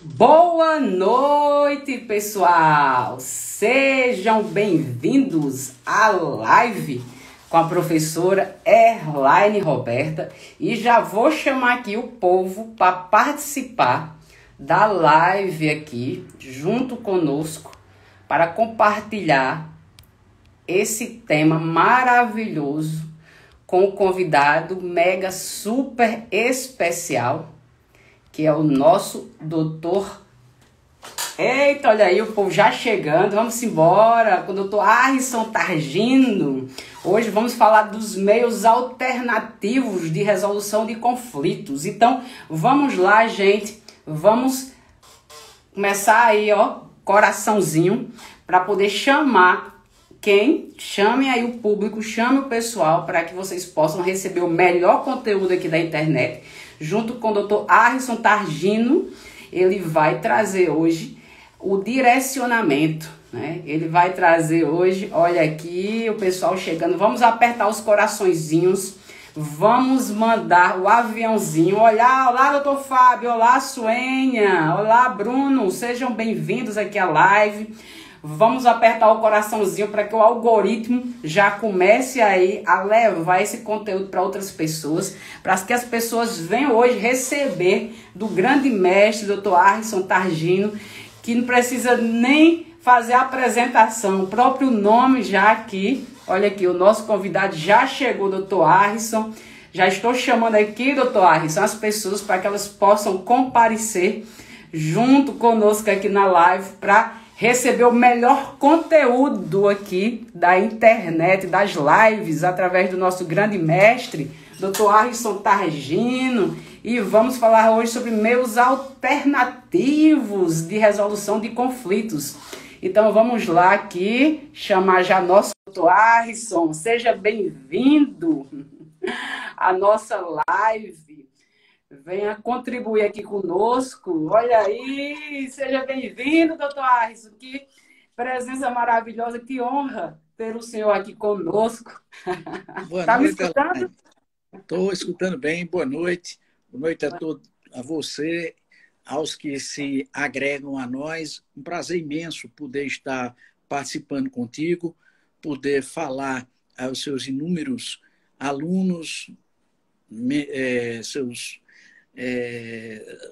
Boa noite, pessoal! Sejam bem-vindos à live com a professora Erlaine Roberta e já vou chamar aqui o povo para participar da live aqui junto conosco para compartilhar esse tema maravilhoso com o convidado mega super especial, que é o nosso doutor. Eita, olha aí o povo já chegando. Vamos embora com o doutor Arrisson Targino. Hoje vamos falar dos meios alternativos de resolução de conflitos. Então, vamos lá, gente. Vamos começar aí, ó, coraçãozinho, para poder chamar chame aí o público, chame o pessoal, para que vocês possam receber o melhor conteúdo aqui da internet, junto com o Dr. Arrisson Targino. Ele vai trazer hoje o direcionamento, né? Ele vai trazer hoje, olha aqui, o pessoal chegando, vamos apertar os coraçõezinhos, vamos mandar o aviãozinho. Olá, doutor Fábio, olá, Suênia, olá, Bruno, sejam bem-vindos aqui à live. Vamos apertar o coraçãozinho para que o algoritmo já comece aí a levar esse conteúdo para outras pessoas, para que as pessoas venham hoje receber do grande mestre, Dr. Arrisson Targino, que não precisa nem fazer a apresentação, o próprio nome já aqui. Olha aqui, o nosso convidado já chegou, Dr. Arrisson. Já estou chamando aqui, Dr. Arrisson, as pessoas para que elas possam comparecer junto conosco aqui na live para receber o melhor conteúdo aqui da internet, das lives, através do nosso grande mestre, Dr. Arrisson Targino. E vamos falar hoje sobre meios alternativos de resolução de conflitos. Então vamos lá aqui, chamar já nosso Dr. Arrisson. Seja bem-vindo à nossa live. Venha contribuir aqui conosco. Olha aí, seja bem-vindo, doutor Arrisson. Que presença maravilhosa, que honra ter o senhor aqui conosco. Boa Tá noite, me escutando? Estou escutando bem. Boa noite. Boa noite a você, aos que se agregam a nós. Um prazer imenso poder estar participando contigo, poder falar aos seus inúmeros alunos,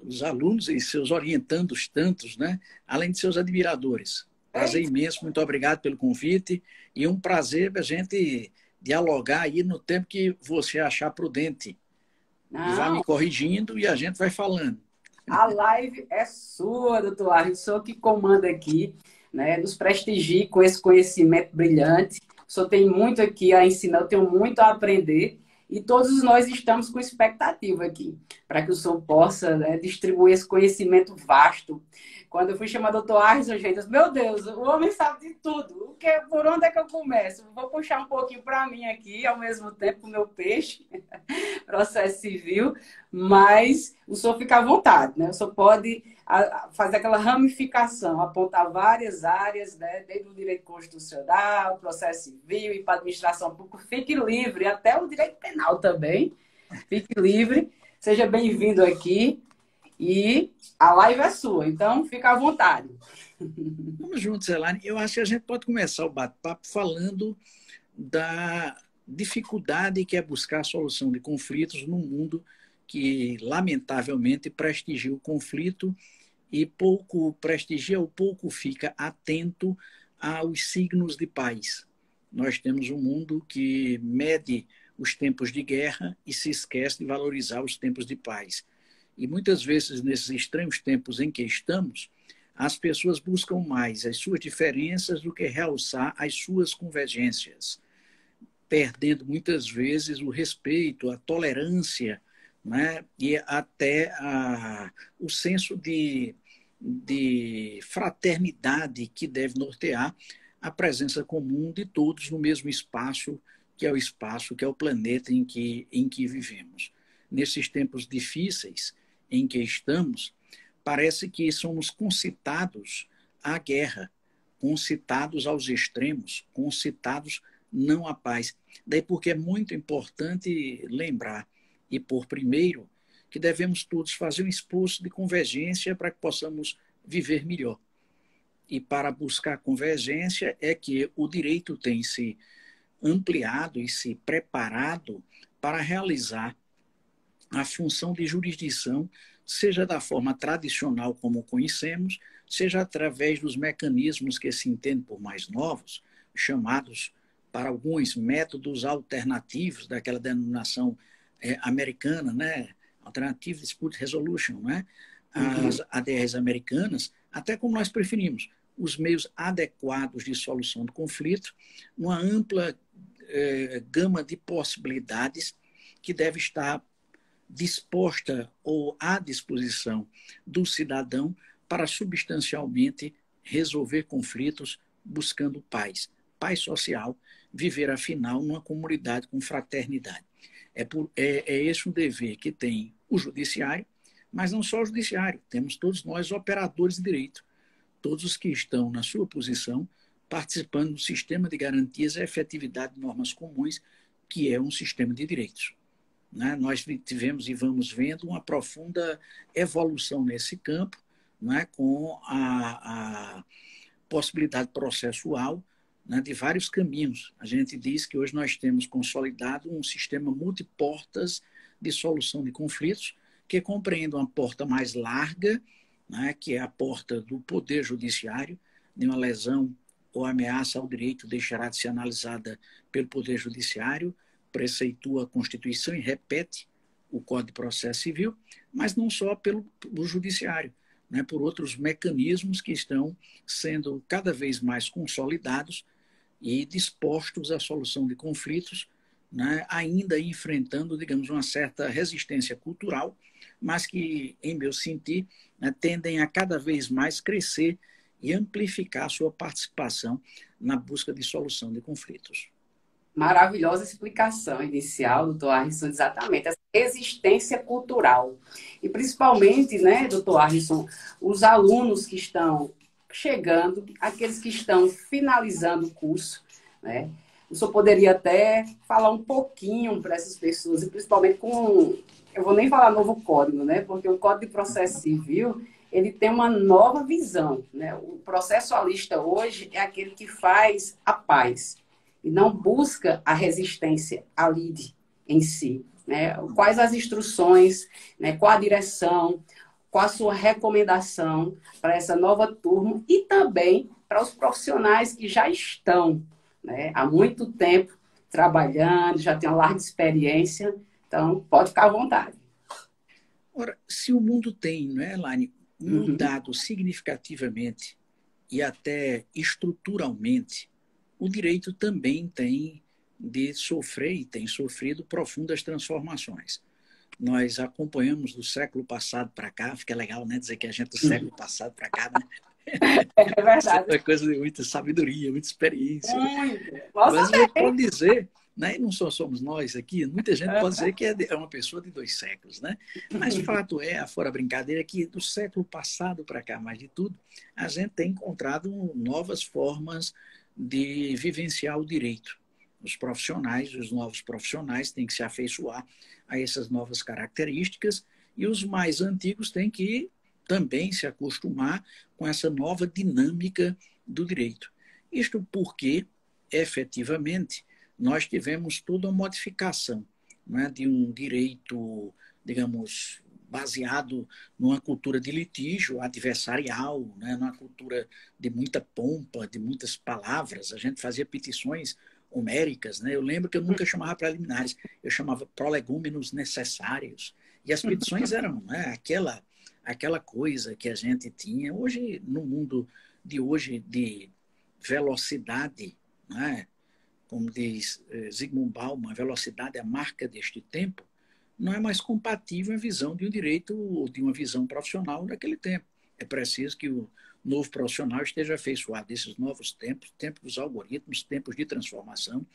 os alunos e seus orientandos tantos, né? Além de seus admiradores. Prazer imenso, muito obrigado pelo convite e um prazer a gente dialogar aí no tempo que você achar prudente. E vai me corrigindo e a gente vai falando. A live é sua, doutor Arrisson, o senhor que comanda aqui, né? Nos prestigie com esse conhecimento brilhante. O senhor tem muito aqui a ensinar, eu tenho muito a aprender. E todos nós estamos com expectativa aqui, para que o senhor possa, né, distribuir esse conhecimento vasto. Quando eu fui chamar o doutor Arrisson, gente, eu disse, meu Deus, o homem sabe de tudo. Por onde é que eu começo? Vou puxar um pouquinho para mim aqui, ao mesmo tempo, o meu peixe, processo civil, mas o senhor fica à vontade, né? O senhor pode fazer aquela ramificação, apontar várias áreas, né? Desde o direito constitucional, processo civil e para a administração pública. Fique livre, até o direito penal também. Fique livre, seja bem-vindo aqui e a live é sua, então fica à vontade. Vamos juntos, Elaine. Eu acho que a gente pode começar o bate-papo falando da dificuldade que é buscar a solução de conflitos num mundo que, lamentavelmente, prestigia o conflito e pouco prestigia ou pouco fica atento aos signos de paz. Nós temos um mundo que mede os tempos de guerra e se esquece de valorizar os tempos de paz. E muitas vezes, nesses estranhos tempos em que estamos, as pessoas buscam mais as suas diferenças do que realçar as suas convergências, perdendo muitas vezes o respeito, a tolerância, né? E até o senso de fraternidade que deve nortear a presença comum de todos no mesmo espaço, que é o planeta em que vivemos. Nesses tempos difíceis em que estamos, parece que somos concitados à guerra, concitados aos extremos, concitados não à paz. Daí porque é muito importante lembrar e pôr primeiro que devemos todos fazer um esforço de convergência para que possamos viver melhor. E para buscar convergência é que o direito tem se ampliado e se preparado para realizar a função de jurisdição, seja da forma tradicional como conhecemos, seja através dos mecanismos que se entendem por mais novos, chamados para alguns métodos alternativos daquela denominação americana, né? Alternative Dispute Resolution, né? As ADRs americanas, até como nós preferimos, os meios adequados de solução do conflito, uma ampla gama de possibilidades que deve estar disposta ou à disposição do cidadão para substancialmente resolver conflitos buscando paz, paz social, viver afinal numa comunidade com fraternidade. É esse um dever que tem o judiciário, mas não só o judiciário, temos todos nós operadores de direito, todos os que estão na sua posição participando do sistema de garantias e efetividade de normas comuns, que é um sistema de direitos. Né? Nós tivemos e vamos vendo uma profunda evolução nesse campo, né? Com a possibilidade processual, né? De vários caminhos. A gente diz que hoje nós temos consolidado um sistema multiportas de solução de conflitos, que compreende uma porta mais larga, né? Que é a porta do Poder Judiciário, de uma lesão ou ameaça ao direito deixará de ser analisada pelo Poder Judiciário, preceitua a Constituição e repete o Código de Processo Civil, mas não só pelo Judiciário, né, por outros mecanismos que estão sendo cada vez mais consolidados e dispostos à solução de conflitos, né, ainda enfrentando, digamos, uma certa resistência cultural, mas que, em meu sentir, né, tendem a cada vez mais crescer e amplificar sua participação na busca de solução de conflitos. Maravilhosa explicação inicial, doutor Arrisson, exatamente, essa resistência cultural. E principalmente, né, doutor Arrisson, os alunos que estão chegando, aqueles que estão finalizando o curso, né? O senhor poderia até falar um pouquinho para essas pessoas, e principalmente com, eu vou nem falar novo código, né? Porque o Código de Processo Civil, ele tem uma nova visão, né? O processualista hoje é aquele que faz a paz e não busca a resistência, a lide em si, né? Quais as instruções, né? Qual a direção, qual a sua recomendação para essa nova turma e também para os profissionais que já estão, né, há muito tempo trabalhando, já tem uma larga experiência, então pode ficar à vontade. Ora, se o mundo tem, não é, Elaine, mudado significativamente e até estruturalmente, o direito também tem de sofrer e tem sofrido profundas transformações. Nós acompanhamos do século passado para cá, fica legal, né, dizer que a gente do século passado para cá, né? É verdade. É coisa de muita sabedoria, muita experiência. Muito. Mas a gente pode dizer, né, e não só somos nós aqui, muita gente pode dizer que é uma pessoa de 2 séculos, né? Mas o fato é, fora brincadeira, que do século passado para cá, mais de tudo, a gente tem encontrado novas formas de vivenciar o direito. Os profissionais, os novos profissionais têm que se afeiçoar a essas novas características e os mais antigos têm que também se acostumar com essa nova dinâmica do direito. Isto porque, efetivamente, nós tivemos toda uma modificação, né, de um direito, digamos, baseado numa cultura de litígio adversarial, né, numa cultura de muita pompa, de muitas palavras. A gente fazia petições homéricas, né? Eu lembro que eu nunca chamava preliminares, eu chamava prolegômenos necessários. E as petições eram, né, aquela coisa que a gente tinha. Hoje, no mundo de hoje, de velocidade, né, como diz Zygmunt Bauman, a velocidade é a marca deste tempo, não é mais compatível a visão de um direito ou de uma visão profissional daquele tempo. É preciso que o novo profissional esteja afeiçoado desses novos tempos, tempos dos algoritmos, tempos de transformação.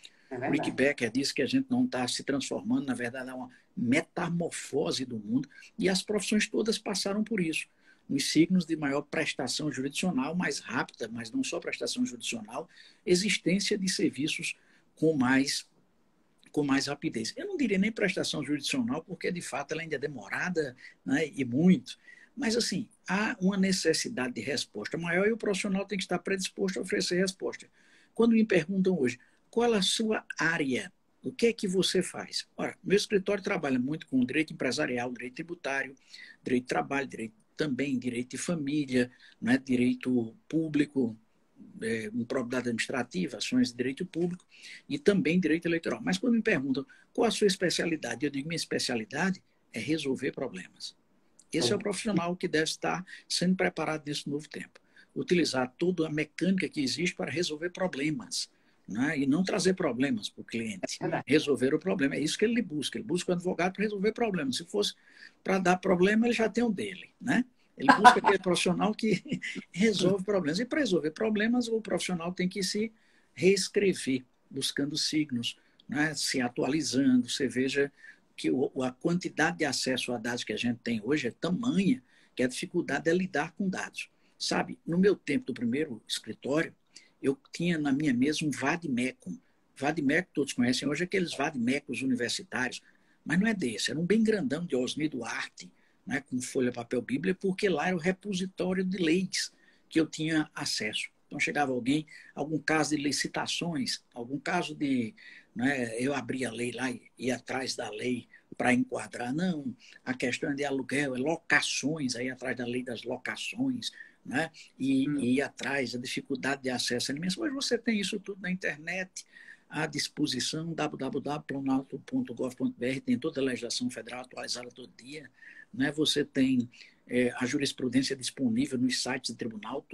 Rick Becker disse que a gente não está se transformando, na verdade, é uma metamorfose do mundo, e as profissões todas passaram por isso. Nos signos de maior prestação jurisdicional, mais rápida, mas não só prestação jurisdicional, existência de serviços com mais com mais rapidez. Eu não diria nem prestação jurisdicional, porque de fato ela ainda é demorada, né, e muito. Mas, assim, há uma necessidade de resposta maior e o profissional tem que estar predisposto a oferecer resposta. Quando me perguntam hoje, qual a sua área? O que é que você faz? Ora, meu escritório trabalha muito com direito empresarial, direito tributário, direito de trabalho, também direito de família, né, direito público, improbidade administrativa, ações de direito público e também direito eleitoral. Mas quando me perguntam qual a sua especialidade, eu digo minha especialidade é resolver problemas. Esse é o profissional que deve estar sendo preparado nesse novo tempo. Utilizar toda a mecânica que existe para resolver problemas, né? E não trazer problemas para o cliente. Resolver o problema. É isso que ele busca. Ele busca um advogado para resolver problemas. Se fosse para dar problema, ele já tem um dele, né? Ele busca aquele profissional que resolve problemas. E para resolver problemas, o profissional tem que se reescrever, buscando signos, né? Se atualizando. Você veja que a quantidade de acesso a dados que a gente tem hoje é tamanha que a dificuldade é lidar com dados. Sabe, no meu tempo do primeiro escritório, eu tinha na minha mesa um vademecum. Vademecum, todos conhecem hoje, aqueles vademecums universitários, mas não é desse, era um bem grandão de Osni Duarte, né, com folha, papel, bíblia, porque lá era o repositório de leis que eu tinha acesso. Então chegava alguém, algum caso de licitações, algum caso de... Né, eu abria a lei lá e ia atrás da lei para enquadrar. Não, a questão é de aluguel, é locações, aí atrás da lei das locações, né, e ir atrás da dificuldade de acesso a alimentos. Mas você tem isso tudo na internet, à disposição, www.planalto.gov.br, tem toda a legislação federal atualizada todo dia, né? Você tem a jurisprudência disponível nos sites do tribunal,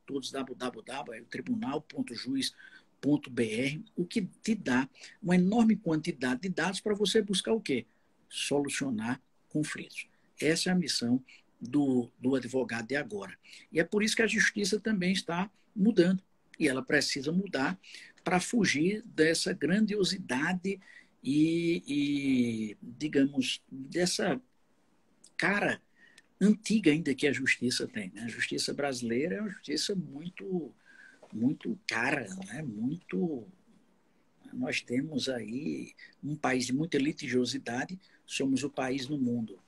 todos www.tribunal.juiz.br, o que te dá uma enorme quantidade de dados para você buscar o quê? Solucionar conflitos. Essa é a missão do advogado de agora. E é por isso que a justiça também está mudando. E ela precisa mudar para fugir dessa grandiosidade digamos, dessa cara antiga ainda que a justiça tem. Né? A justiça brasileira é uma justiça muito, muito cara, né? Muito... Nós temos aí um país de muita litigiosidade, somos o país no mundo,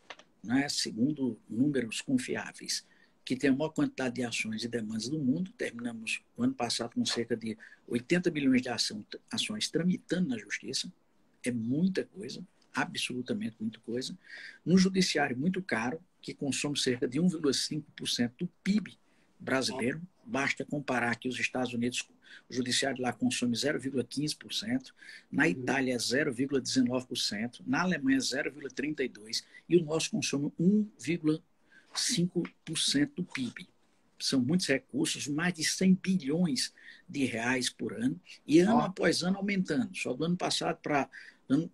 né? Segundo números confiáveis, que tem a maior quantidade de ações e demandas do mundo. Terminamos o ano passado com cerca de 80 milhões de ações tramitando na justiça. É muita coisa, absolutamente muita coisa. No judiciário, muito caro, que consome cerca de 1,5% do PIB brasileiro. Basta comparar que os Estados Unidos, o judiciário lá consome 0,15%, na Itália 0,19%, na Alemanha 0,32% e o nosso consome 1,5% do PIB. São muitos recursos, mais de 100 bilhões de reais por ano, e ano após ano aumentando. Só do ano passado para ano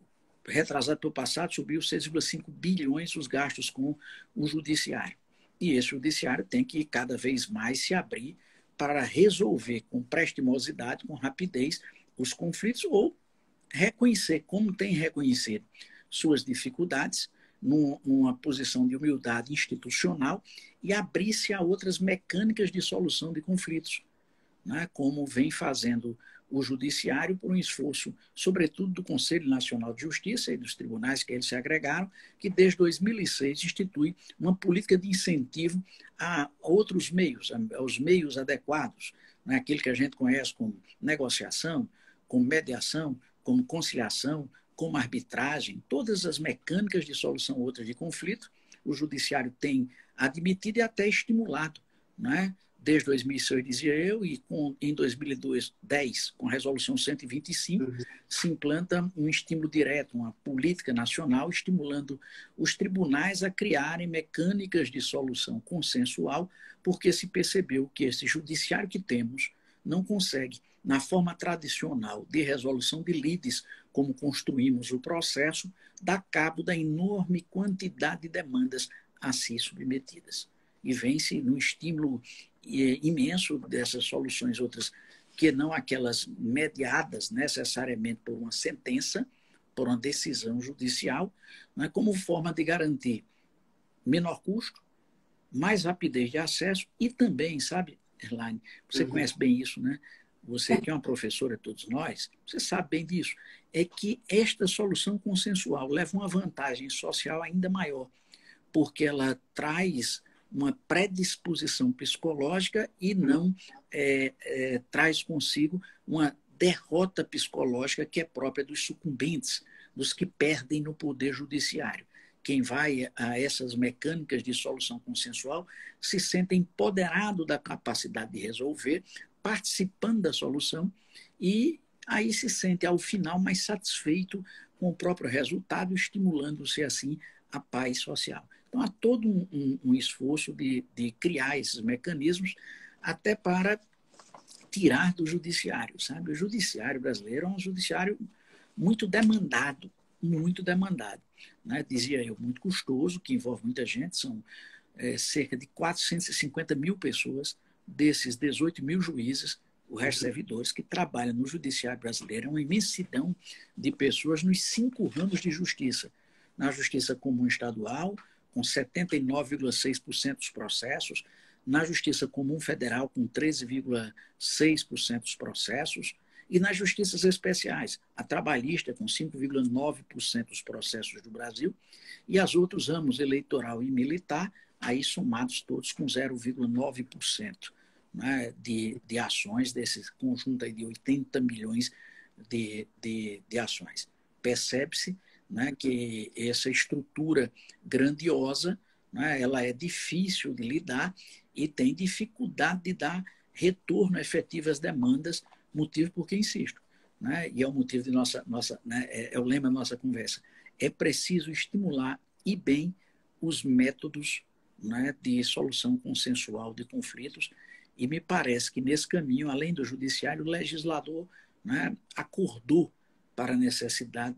retrasado para o passado subiu 6,5 bilhões os gastos com o judiciário. E esse judiciário tem que cada vez mais se abrir para resolver com prestimosidade, com rapidez, os conflitos ou reconhecer, como tem reconhecido, suas dificuldades, numa posição de humildade institucional e abrir-se a outras mecânicas de solução de conflitos, né? Como vem fazendo o judiciário por um esforço, sobretudo do Conselho Nacional de Justiça e dos tribunais que eles se agregaram, que desde 2006 institui uma política de incentivo a outros meios, aos meios adequados, né? Aquilo que a gente conhece como negociação, como mediação, como conciliação, como arbitragem, todas as mecânicas de solução outras de conflito, o judiciário tem admitido e até estimulado, né? Desde 2006, dizia eu, e em 2010, com a resolução 125, se implanta um estímulo direto, uma política nacional estimulando os tribunais a criarem mecânicas de solução consensual, porque se percebeu que esse judiciário que temos não consegue, na forma tradicional de resolução de lides, como construímos o processo, dar cabo da enorme quantidade de demandas a si submetidas. E vem-se no estímulo imenso dessas soluções, outras que não aquelas mediadas necessariamente por uma sentença, por uma decisão judicial, né, como forma de garantir menor custo, mais rapidez de acesso e também, sabe, Erlaine, você conhece bem isso, né? você que é uma professora, todos nós, você sabe bem disso, é que esta solução consensual leva uma vantagem social ainda maior, porque ela traz uma predisposição psicológica e não traz consigo uma derrota psicológica que é própria dos sucumbentes, dos que perdem no poder judiciário. Quem vai a essas mecânicas de solução consensual se sente empoderado da capacidade de resolver, participando da solução e aí se sente, ao final, mais satisfeito com o próprio resultado, estimulando-se, assim, a paz social. Então, há todo um esforço de criar esses mecanismos até para tirar do judiciário, sabe? O judiciário brasileiro é um judiciário muito demandado, muito demandado. Né? Dizia eu, muito custoso, que envolve muita gente, são cerca de 450 mil pessoas, desses 18 mil juízes, o resto servidores, que trabalham no judiciário brasileiro, é uma imensidão de pessoas nos 5 ramos de justiça. Na justiça comum estadual, com 79,6% dos processos, na Justiça Comum Federal, com 13,6% dos processos, e nas justiças especiais, a trabalhista, com 5,9% dos processos do Brasil, e as outros ramos, eleitoral e militar, aí somados todos com 0,9%, né, de ações, desse conjunto aí de 80 milhões de ações. Percebe-se, né, que essa estrutura grandiosa, né, ela é difícil de lidar e tem dificuldade de dar retorno efetivo às demandas, motivo porque insisto, né, e é o motivo de né, é o lema da nossa conversa, é preciso estimular e bem os métodos, né, de solução consensual de conflitos, e me parece que nesse caminho, além do judiciário, o legislador, né, acordou para a necessidade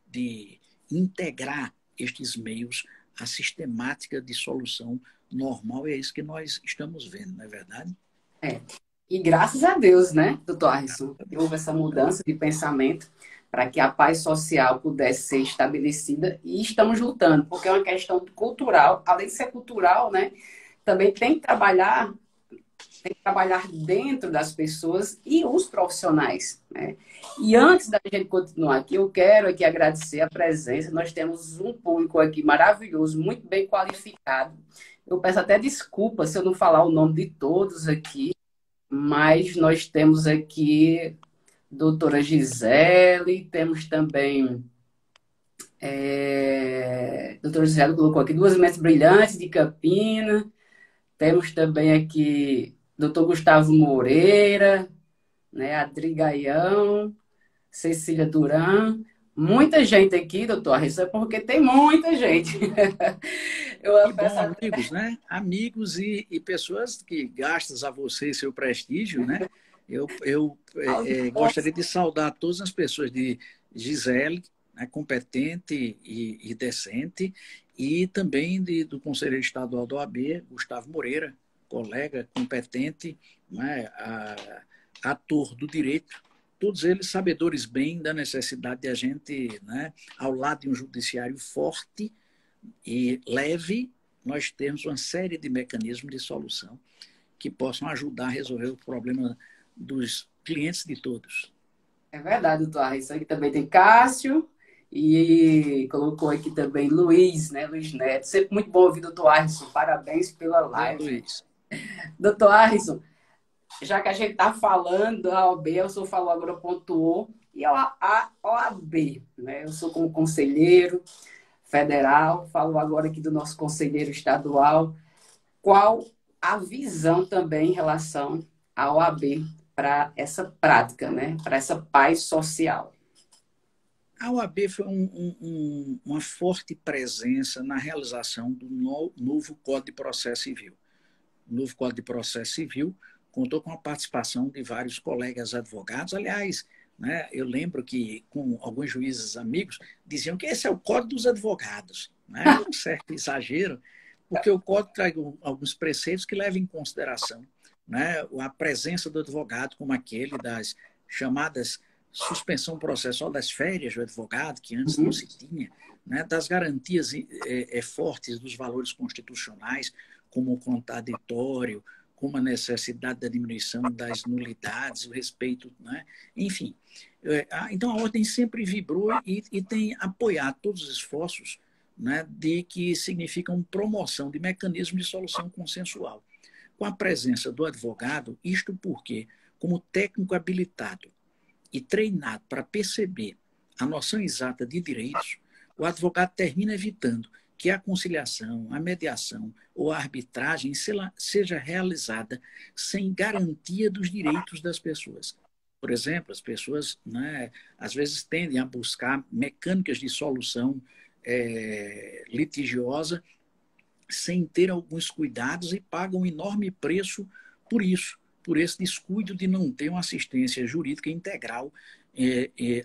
de integrar estes meios à sistemática de solução normal, e é isso que nós estamos vendo, não é verdade? É. E graças a Deus, né, doutor Arrisson, que houve essa mudança de pensamento para que a paz social pudesse ser estabelecida e estamos lutando, porque é uma questão cultural, além de ser cultural, né, também tem que trabalhar dentro das pessoas e os profissionais, né? E antes da gente continuar aqui, eu quero aqui agradecer a presença. Nós temos um público aqui maravilhoso, muito bem qualificado. Eu peço até desculpa se eu não falar o nome de todos aqui, mas nós temos aqui doutora Gisele, temos também doutora Gisele colocou aqui 2 mentes brilhantes de Campina, temos também aqui doutor Gustavo Moreira, né, Adri Gaião, Cecília Duran, muita gente aqui, doutor Arrisson, é porque tem muita gente. Que Eu bom, peço amigos, né? Amigos e pessoas que gastas a você seu prestígio, né? Eu gostaria de saudar todas as pessoas de Gisele, né, competente e decente, e também do Conselheiro Estadual do OAB, Gustavo Moreira, colega competente, né, ator do direito, todos eles sabedores bem da necessidade de a gente, né, ao lado de um judiciário forte e leve, nós temos uma série de mecanismos de solução que possam ajudar a resolver o problema dos clientes de todos. É verdade, doutor Arrisson. Aqui também tem Cássio e colocou aqui também Luiz, né? Luiz Neto. Sempre muito bom ouvir, doutor Arrisson. Parabéns pela Oi, live. Luiz. Doutor Arrisson, já que a gente está falando da OAB, o senhor falou agora, pontuou, e a OAB, né? Eu sou como conselheiro federal, falo agora aqui do nosso conselheiro estadual. Qual a visão também em relação à OAB para essa prática, né? Para essa paz social? A OAB foi uma forte presença na realização do novo Código de Processo Civil. O novo Código de Processo Civil contou com a participação de vários colegas advogados. Aliás, né, eu lembro que, com alguns juízes amigos, diziam que esse é o Código dos Advogados. Né? Um certo exagero, porque o Código traz alguns preceitos que levam em consideração, né, a presença do advogado, como aquele das chamadas suspensão processual das férias do advogado, que antes não se tinha, né, das garantias fortes dos valores constitucionais, como o contraditório, como a necessidade da diminuição das nulidades, o respeito, né? Enfim. Então, a ordem sempre vibrou e tem apoiado todos os esforços, né, de que significam promoção de mecanismos de solução consensual. Com a presença do advogado, isto porque, como técnico habilitado e treinado para perceber a noção exata de direitos, o advogado termina evitando que a conciliação, a mediação ou a arbitragem seja realizada sem garantia dos direitos das pessoas. Por exemplo, as pessoas, né, às vezes tendem a buscar mecânicas de solução litigiosa sem ter alguns cuidados e pagam um enorme preço por isso, por esse descuido de não ter uma assistência jurídica integral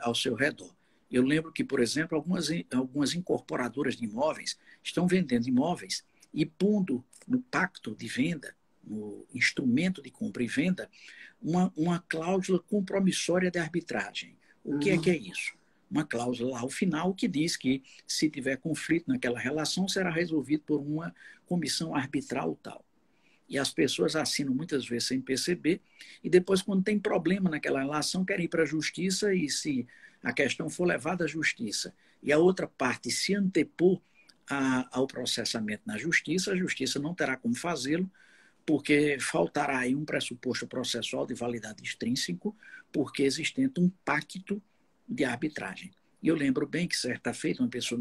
ao seu redor. Eu lembro que, por exemplo, algumas incorporadoras de imóveis estão vendendo imóveis e pondo no pacto de venda, no instrumento de compra e venda, uma cláusula compromissória de arbitragem. O que é isso? Uma cláusula lá ao final que diz que, se tiver conflito naquela relação, será resolvido por uma comissão arbitral tal. E as pessoas assinam muitas vezes sem perceber, e depois, quando tem problema naquela relação, querem ir para a justiça, e se a questão for levada à justiça e a outra parte se antepor ao processamento na justiça, a justiça não terá como fazê-lo, porque faltará aí um pressuposto processual de validade extrínseco, porque existente um pacto de arbitragem. E eu lembro bem que, certa feita, uma pessoa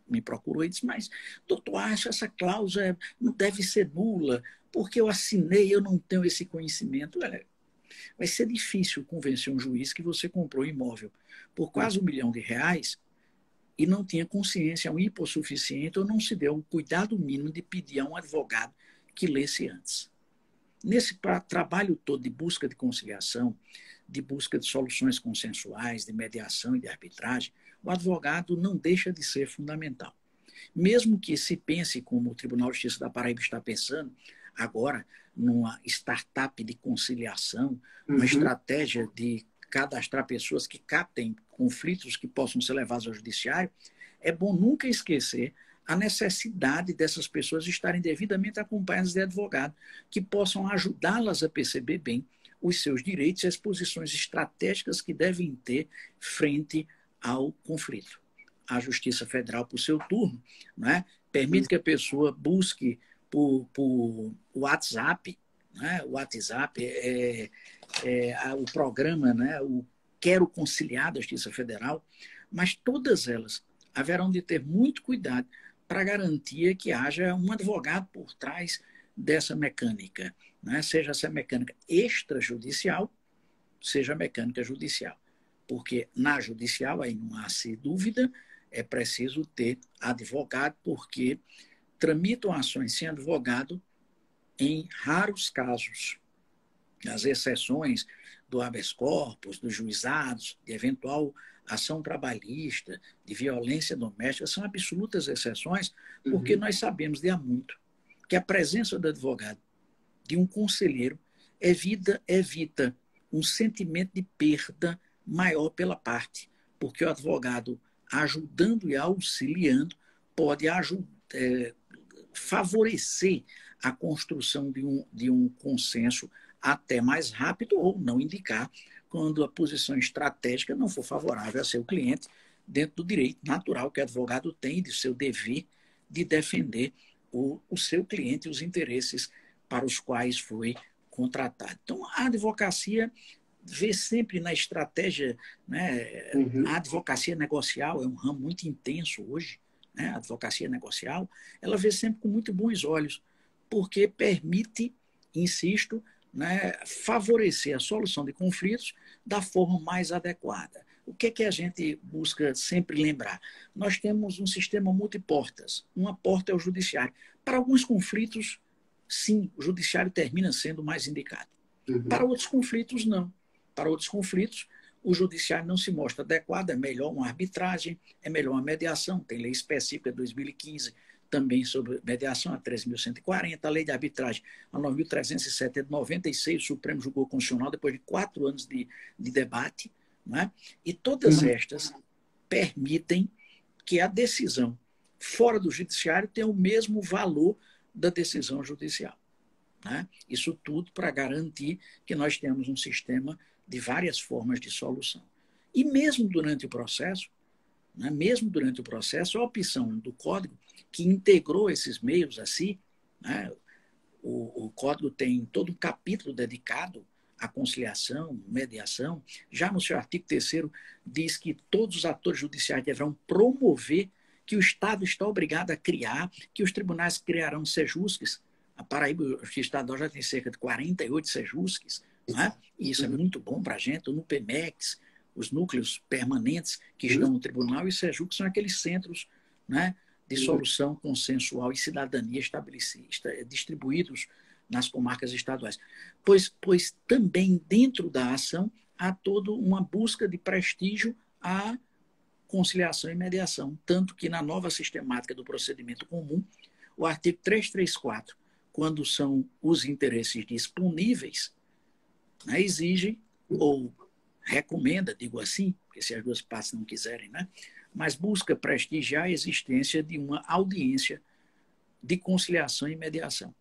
me procurou e disse: mas, doutor, acha essa cláusula não deve ser nula, porque eu assinei, eu não tenho esse conhecimento. Vai ser difícil convencer um juiz que você comprou imóvel por quase R$1 milhão e não tinha consciência, um hipossuficiente, ou não se deu o cuidado mínimo de pedir a um advogado que lesse antes. Nesse trabalho todo de busca de conciliação, de busca de soluções consensuais, de mediação e de arbitragem, o advogado não deixa de ser fundamental. Mesmo que se pense, como o Tribunal de Justiça da Paraíba está pensando agora, numa startup de conciliação, uma estratégia de cadastrar pessoas que captem conflitos que possam ser levados ao judiciário, é bom nunca esquecer a necessidade dessas pessoas estarem devidamente acompanhadas de advogado, que possam ajudá-las a perceber bem os seus direitos e as posições estratégicas que devem ter frente ao conflito. A Justiça Federal, por seu turno, né, permite que a pessoa busque por WhatsApp, né? O WhatsApp o programa, né? O Quero Conciliar da Justiça Federal, mas todas elas haverão de ter muito cuidado para garantir que haja um advogado por trás dessa mecânica, né? Seja essa mecânica extrajudicial, seja mecânica judicial. Porque na judicial, aí não há se dúvida, é preciso ter advogado, porque tramitam ações sem advogado em raros casos. As exceções do habeas corpus, dos juizados, de eventual ação trabalhista, de violência doméstica, são absolutas exceções, porque nós sabemos de há muito que a presença do advogado, de um conselheiro, evita um sentimento de perda maior pela parte, porque o advogado, ajudando e auxiliando, pode favorecer a construção de um consenso até mais rápido, ou não indicar quando a posição estratégica não for favorável a seu cliente, dentro do direito natural que o advogado tem, de seu dever de defender o seu cliente e os interesses para os quais foi contratado. Então, a advocacia vê sempre na estratégia, né? A advocacia negocial é um ramo muito intenso hoje, né? A advocacia negocial, ela vê sempre com muito bons olhos, porque permite, insisto, né, favorecer a solução de conflitos da forma mais adequada. O que é que a gente busca sempre lembrar? Nós temos um sistema multiportas. Uma porta é o judiciário. Para alguns conflitos, sim, o judiciário termina sendo mais indicado. Para outros conflitos, não. Para outros conflitos, o judiciário não se mostra adequado, é melhor uma arbitragem, é melhor uma mediação. Tem lei específica de 2015 também sobre mediação, a 13.140, a lei de arbitragem, a 9.307 é de 96, o Supremo julgou constitucional depois de 4 anos de debate, né? E todas estas permitem que a decisão fora do judiciário tenha o mesmo valor da decisão judicial. né? Isso tudo para garantir que nós temos um sistema de várias formas de solução. E mesmo durante o processo, né, mesmo durante o processo, a opção do código que integrou esses meios a si, né, o código tem todo um capítulo dedicado à conciliação, mediação. Já no seu artigo 3º diz que todos os atores judiciais deverão promover, que o Estado está obrigado a criar, que os tribunais criarão sejusques. A Paraíba, o Justiça Estadual já tem cerca de 48 sejusques, né? E isso é muito bom para a gente. O NUPEMEX, os núcleos permanentes que estão no tribunal, e sejusques são aqueles centros, né, de solução consensual e cidadania distribuídos nas comarcas estaduais. Pois também dentro da ação há toda uma busca de prestígio à conciliação e mediação, tanto que na nova sistemática do procedimento comum, o artigo 334, quando são os interesses disponíveis, né, exige ou recomenda, digo assim, porque se as duas partes não quiserem, né, mas busca prestigiar a existência de uma audiência de conciliação e mediação.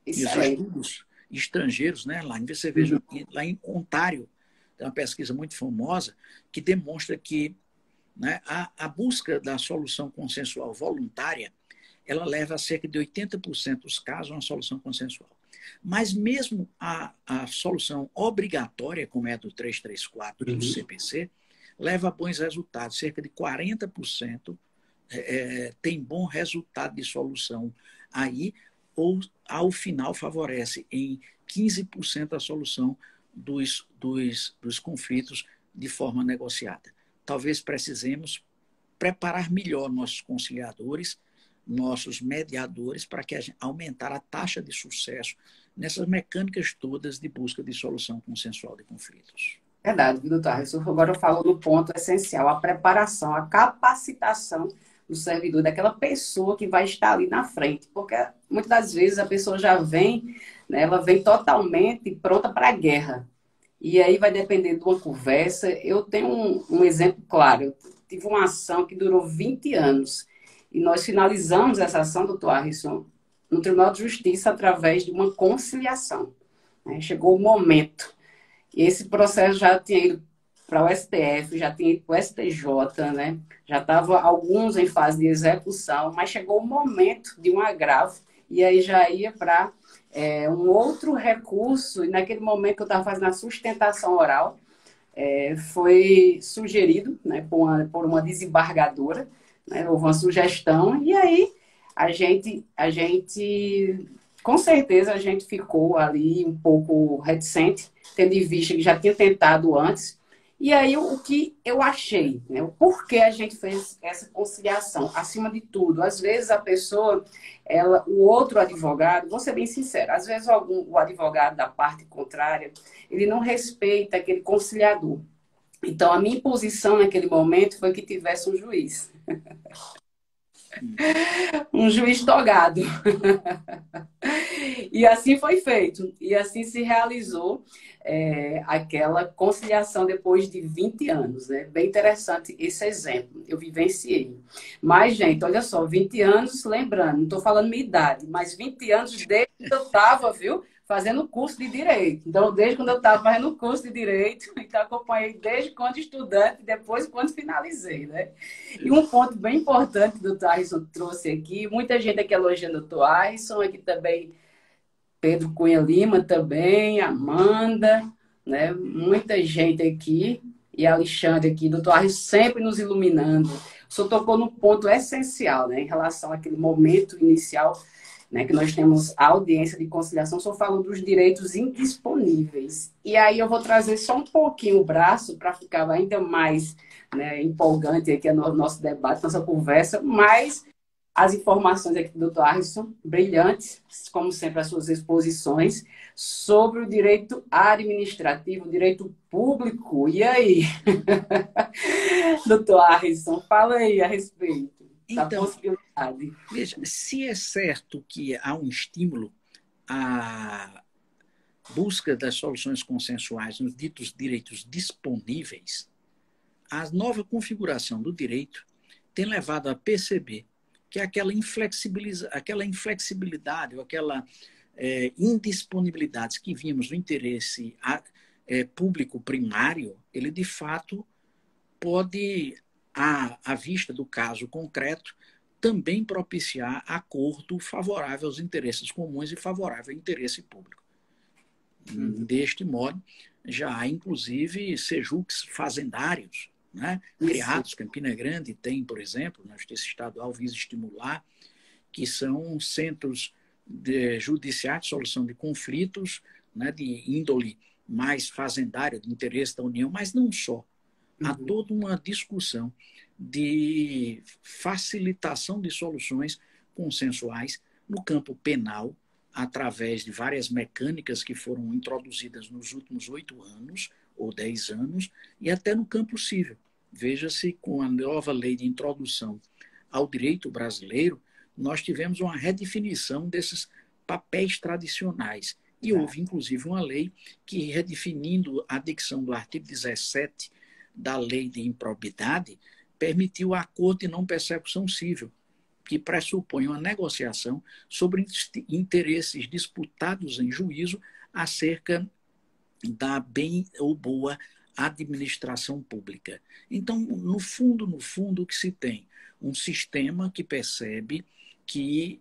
Isso e os estudos estrangeiros, né, lá você veja, lá em Ontário, tem uma pesquisa muito famosa que demonstra que, né, a busca da solução consensual voluntária, ela leva a cerca de 80% dos casos a uma solução consensual. Mas mesmo a solução obrigatória, como é a do 334 do CPC, leva a bons resultados. Cerca de 40% tem bom resultado de solução aí, ou ao final favorece em 15% a solução dos conflitos de forma negociada. Talvez precisemos preparar melhor nossos conciliadores, nossos mediadores, para que aumentar a taxa de sucesso nessas mecânicas todas de busca de solução consensual de conflitos. Verdade, doutor Harrison. Agora eu falo no ponto essencial, a preparação, a capacitação do servidor, daquela pessoa que vai estar ali na frente. Porque muitas das vezes a pessoa já vem, né, ela vem totalmente pronta para a guerra. E aí vai depender de uma conversa. Eu tenho um exemplo claro. Eu tive uma ação que durou 20 anos. E nós finalizamos essa ação, doutor Harrison, no Tribunal de Justiça através de uma conciliação. Né? Chegou o momento. E esse processo já tinha ido para o STF, já tinha ido para o STJ, né? Já estava alguns em fase de execução, mas chegou o momento de um agravo e aí já ia para um outro recurso. E naquele momento que eu estava fazendo a sustentação oral, foi sugerido, né, por uma desembargadora, né, houve uma sugestão, e aí a gente, com certeza, a gente ficou ali um pouco reticente, tendo em vista que já tinha tentado antes. E aí, o que eu achei, né? O porquê a gente fez essa conciliação? Acima de tudo, às vezes a pessoa, o outro advogado, vou ser bem sincero, às vezes o advogado da parte contrária, ele não respeita aquele conciliador. Então, a minha posição naquele momento foi que tivesse um juiz. Um juiz togado. E assim foi feito. E assim se realizou aquela conciliação depois de 20 anos. Né? Bem interessante esse exemplo. Eu vivenciei. Mas, gente, olha só, 20 anos, lembrando, não estou falando minha idade, mas 20 anos desde que eu estava, viu? Fazendo curso de Direito. Então, desde quando eu estava fazendo o curso de Direito, então acompanhei desde quando estudante, depois quando finalizei, né? E um ponto bem importante que o doutor Harrison trouxe aqui, muita gente aqui elogiando o doutor Harrison, aqui também Pedro Cunha Lima também, Amanda, né? Muita gente aqui, e Alexandre aqui, doutor Harrison sempre nos iluminando. O senhor tocou no ponto essencial, né? Em relação àquele momento inicial, né, que nós temos a audiência de conciliação, só falo dos direitos indisponíveis. E aí eu vou trazer só um pouquinho o braço para ficar ainda mais, né, empolgante aqui no nosso debate, nossa conversa, mas as informações aqui do doutor Harrison, brilhantes, como sempre as suas exposições, sobre o direito administrativo, o direito público. E aí? Doutor Harrison, fala aí a respeito. Então, veja, se é certo que há um estímulo à busca das soluções consensuais nos ditos direitos disponíveis, a nova configuração do direito tem levado a perceber que aquela inflexibilidade ou aquela indisponibilidades que vimos no interesse público primário, ele de fato pode, à vista do caso concreto, também propiciar acordo favorável aos interesses comuns e favorável ao interesse público. Deste modo, já há, inclusive, sejucs fazendários, né, criados. Campina Grande tem, por exemplo, na Justiça Estadual visa estimular, que são centros judiciais de solução de conflitos, né, de índole mais fazendária, de interesse da União, mas não só. Há toda uma discussão de facilitação de soluções consensuais no campo penal, através de várias mecânicas que foram introduzidas nos últimos 8 anos ou 10 anos, e até no campo civil. Veja-se, com a nova lei de introdução ao direito brasileiro, nós tivemos uma redefinição desses papéis tradicionais. E houve, inclusive, uma lei que, redefinindo a dicção do artigo 17 da lei de improbidade, permitiu o acordo de não persecução civil, que pressupõe uma negociação sobre interesses disputados em juízo acerca da bem ou boa administração pública. Então, no fundo, o que se tem? Um sistema que percebe que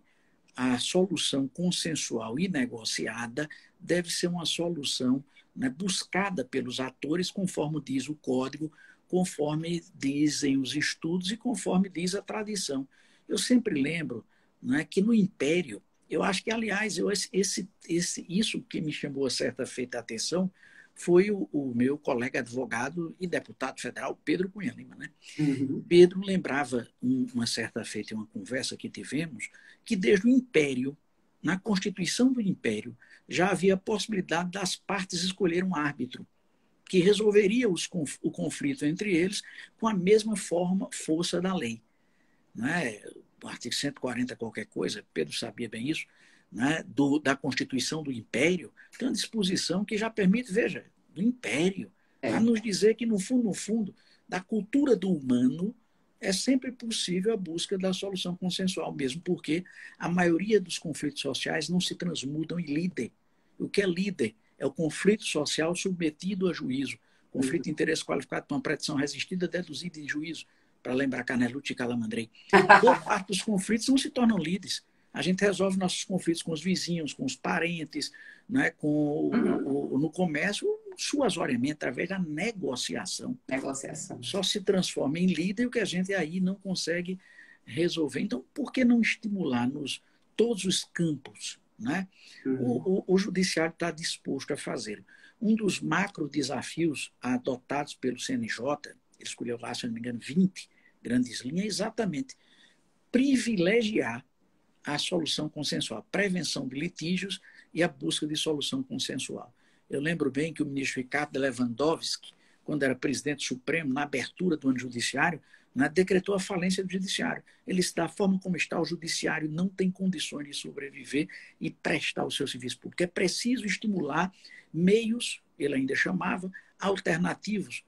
a solução consensual e negociada deve ser uma solução, né, buscada pelos atores, conforme diz o código, conforme dizem os estudos e conforme diz a tradição. Eu sempre lembro, né, que no Império, eu acho que, aliás, isso que me chamou a certa feita atenção foi o meu colega advogado e deputado federal, Pedro Cunha Lima. Né? Pedro lembrava, uma certa feita, em uma conversa que tivemos, que desde o Império, na Constituição do Império, já havia a possibilidade das partes escolherem um árbitro que resolveria o conflito entre eles com a mesma força da lei. Né? O artigo 140 qualquer coisa, Pedro sabia bem isso, né? Da Constituição do Império, tem uma disposição que já permite, veja, do Império, a nos dizer que, no fundo, da cultura do humano, é sempre possível a busca da solução consensual, mesmo porque a maioria dos conflitos sociais não se transmudam em líder. O que é líder? É o conflito social submetido a juízo, conflito de interesse qualificado por uma pretensão resistida deduzida em juízo, para lembrar Canelucci e Calamandrei. Boa parte dos conflitos não se tornam líderes. A gente resolve nossos conflitos com os vizinhos, com os parentes, né, no comércio, suasoriamente, através da negociação. Só se transforma em líder o que a gente aí não consegue resolver. Então, por que não estimular todos os campos? Né? O judiciário está disposto a fazer. Um dos macro desafios adotados pelo CNJ, ele escolheu lá, se não me engano, 20 grandes linhas, é exatamente privilegiar a solução consensual, a prevenção de litígios e a busca de solução consensual. Eu lembro bem que o ministro Ricardo Lewandowski, quando era presidente supremo, na abertura do ano judiciário, né, decretou a falência do judiciário. Ele está, da forma como está, o judiciário não tem condições de sobreviver e prestar o seu serviço público. É preciso estimular meios, ele ainda chamava, alternativos.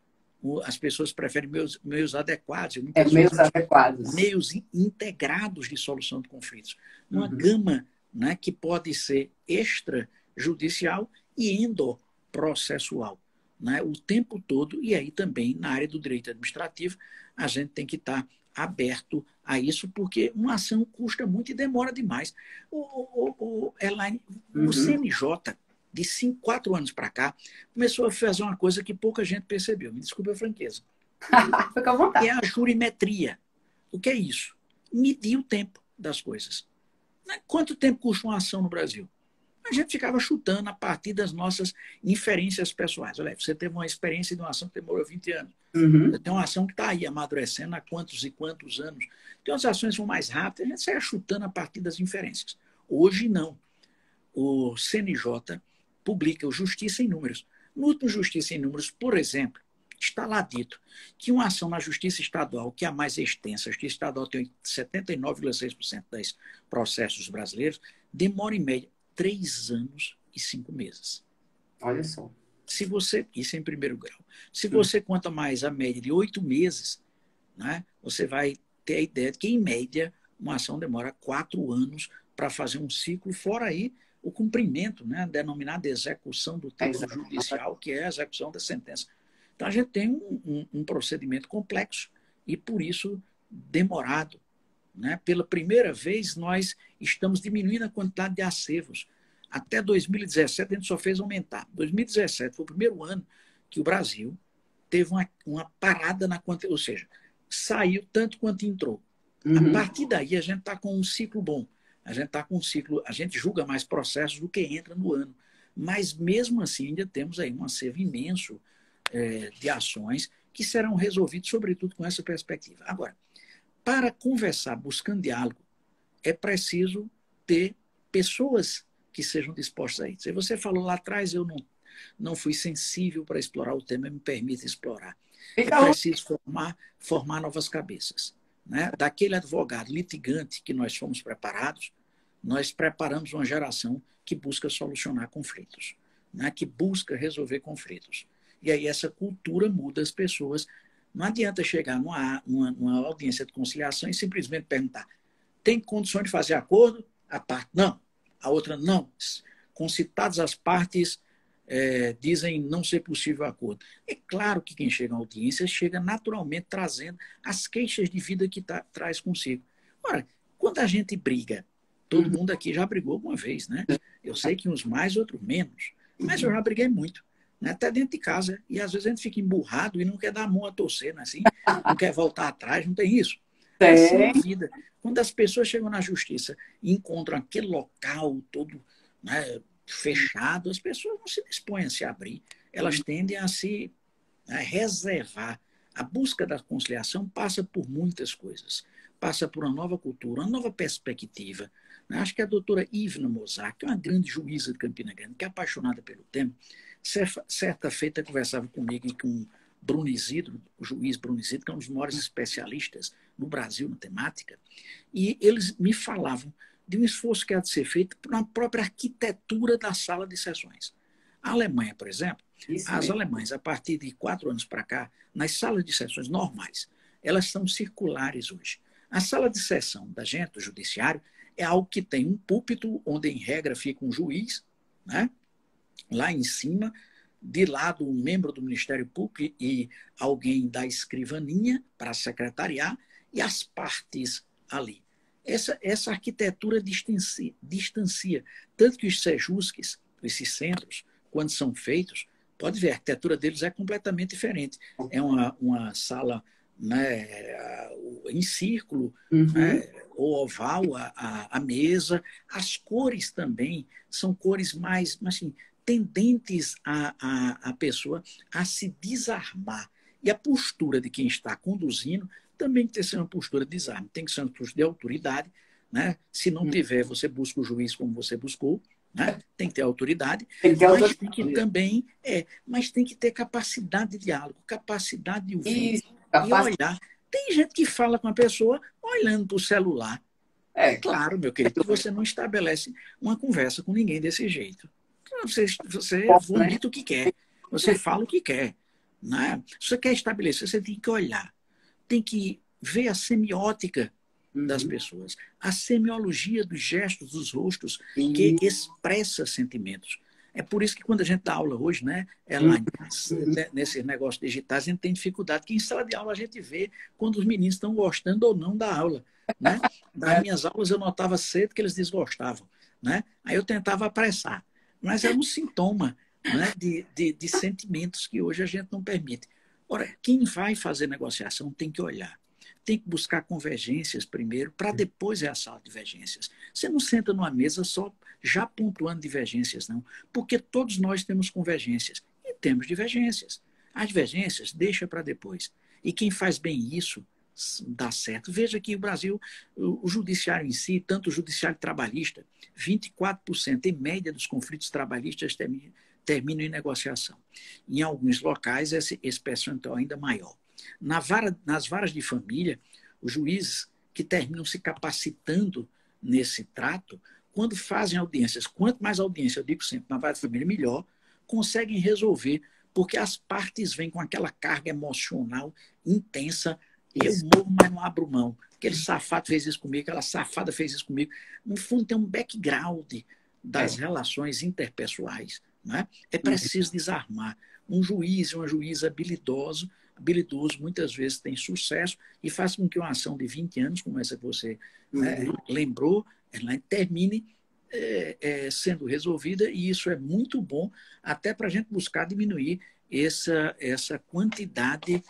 As pessoas preferem meios adequados. Meios adequados. Meios integrados de solução de conflitos. Uma gama, né, que pode ser extrajudicial e endoprocessual. Né, o tempo todo, e aí também na área do direito administrativo, a gente tem que estar aberto a isso, porque uma ação custa muito e demora demais. Elaine, o CNJ, de 4 anos para cá, começou a fazer uma coisa que pouca gente percebeu. Me desculpe a franqueza. Fica à vontade. É a jurimetria. O que é isso? Medir o tempo das coisas. Quanto tempo custa uma ação no Brasil? A gente ficava chutando a partir das nossas inferências pessoais. Olha, você teve uma experiência de uma ação que demorou 20 anos. Você tem uma ação que está aí amadurecendo há quantos e quantos anos. Tem umas ações que são mais rápidas, a gente sai chutando a partir das inferências. Hoje, não. O CNJ publica o Justiça em Números. No último Justiça em Números, por exemplo, está lá dito que uma ação na Justiça Estadual, que é a mais extensa, a Justiça Estadual tem 79,6% dos processos brasileiros, demora em média 3 anos e 5 meses. Olha só. Isso é em primeiro grau. Se você conta mais a média de 8 meses, né, você vai ter a ideia de que, em média, uma ação demora 4 anos para fazer um ciclo, fora aí o cumprimento, né, a denominada execução do título Exato. judicial, que é a execução da sentença. Então, a gente tem um procedimento complexo e, por isso, demorado. Né? Pela primeira vez, nós estamos diminuindo a quantidade de acervos. Até 2017, a gente só fez aumentar. 2017 foi o primeiro ano que o Brasil teve uma parada na quantidade, ou seja, saiu tanto quanto entrou. A partir daí, a gente está com um ciclo bom. A gente está com um ciclo, a gente julga mais processos do que entra no ano. Mas, mesmo assim, ainda temos aí um acervo imenso de ações que serão resolvidos, sobretudo, com essa perspectiva. Agora, para conversar, buscando diálogo, é preciso ter pessoas que sejam dispostas a isso. Você falou lá atrás, eu não fui sensível para explorar o tema, me permite explorar. É preciso formar novas cabeças. Né? Daquele advogado litigante que nós fomos preparados, nós preparamos uma geração que busca solucionar conflitos, né? Que busca resolver conflitos. E aí essa cultura muda as pessoas. Não adianta chegar numa audiência de conciliação e simplesmente perguntar: tem condições de fazer acordo? A parte não, a outra não. Concitadas as partes, dizem não ser possível acordo. É claro que quem chega à audiência chega naturalmente trazendo as queixas de vida que traz consigo. Ora, quando a gente briga, todo mundo aqui já brigou alguma vez, né? Eu sei que uns mais, outros menos, mas eu já briguei muito. Né? Até dentro de casa. E às vezes a gente fica emburrado e não quer dar a mão a torcer, não é assim? Não quer voltar atrás, não tem isso. Assim é a vida. Quando as pessoas chegam na justiça e encontram aquele local todo, né, fechado, as pessoas não se dispõem a se abrir. Elas tendem a se reservar. A busca da conciliação passa por muitas coisas. Passa por uma nova cultura, uma nova perspectiva. Acho que a doutora Ivna Mozart, que é uma grande juíza de Campina Grande, que é apaixonada pelo tema, certa feita conversava comigo e com Bruno Isidro, o juiz Bruno Isidro, que é um dos maiores especialistas no Brasil na temática, e eles me falavam de um esforço que há de ser feito na própria arquitetura da sala de sessões. A Alemanha, por exemplo, as alemães, a partir de 4 anos para cá, nas salas de sessões normais, elas são circulares hoje. A sala de sessão da gente, do judiciário, é algo que tem um púlpito, onde em regra fica um juiz, né? Lá em cima, de lado um membro do Ministério Público e alguém da escrivaninha para secretariar, e as partes ali. Essa arquitetura distancia. Tanto que os sejusques, esses centros, quando são feitos, pode ver, a arquitetura deles é completamente diferente. É uma sala, né, em círculo, né, ou oval, a mesa. As cores também são cores mais assim, tendentes a pessoa a se desarmar. E a postura de quem está conduzindo também tem que ser uma postura de desarme, tem que ser uma postura de autoridade. Né? Se não tiver, você busca o juiz como você buscou, né? Tem que ter autoridade, mas tem que também mas tem que ter capacidade de diálogo, capacidade de ouvir e olhar. Tem gente que fala com a pessoa olhando para o celular. É claro, meu querido, que você não estabelece uma conversa com ninguém desse jeito. Você vomita o que quer, você fala o que quer. Né? Se você quer estabelecer, você tem que olhar, tem que ver a semiótica das pessoas, a semiologia dos gestos, dos rostos, que expressa sentimentos. É por isso que quando a gente dá aula hoje, né, nesses negócios digitais, a gente tem dificuldade, que em sala de aula a gente vê quando os meninos estão gostando ou não da aula. Né? Das minhas aulas eu notava cedo que eles desgostavam. Né? Aí eu tentava apressar. Mas é um sintoma, né, de sentimentos que hoje a gente não permite. Ora, quem vai fazer negociação tem que olhar. Tem que buscar convergências primeiro, para depois é a sala de divergências. Você não senta numa mesa só já pontuando divergências, não. Porque todos nós temos convergências e temos divergências. As divergências deixa para depois. E quem faz bem isso, dá certo. Veja que o Brasil, o judiciário em si, tanto o judiciário trabalhista, 24% em média dos conflitos trabalhistas terminam em negociação. Em alguns locais, esse percentual é ainda maior. Nas varas de família, os juízes que terminam se capacitando nesse trato, quando fazem audiências, quanto mais audiência, eu digo sempre, na vara de família, melhor, conseguem resolver, porque as partes vêm com aquela carga emocional intensa. Eu morro, mas não abro mão. Aquele safado fez isso comigo, aquela safada fez isso comigo. No fundo, tem um background das relações interpessoais, né? É preciso desarmar. Um juiz, uma juíza habilidoso muitas vezes tem sucesso e faz com que uma ação de 20 anos, como essa que você lembrou, ela termine sendo resolvida, e isso é muito bom até para a gente buscar diminuir essa quantidade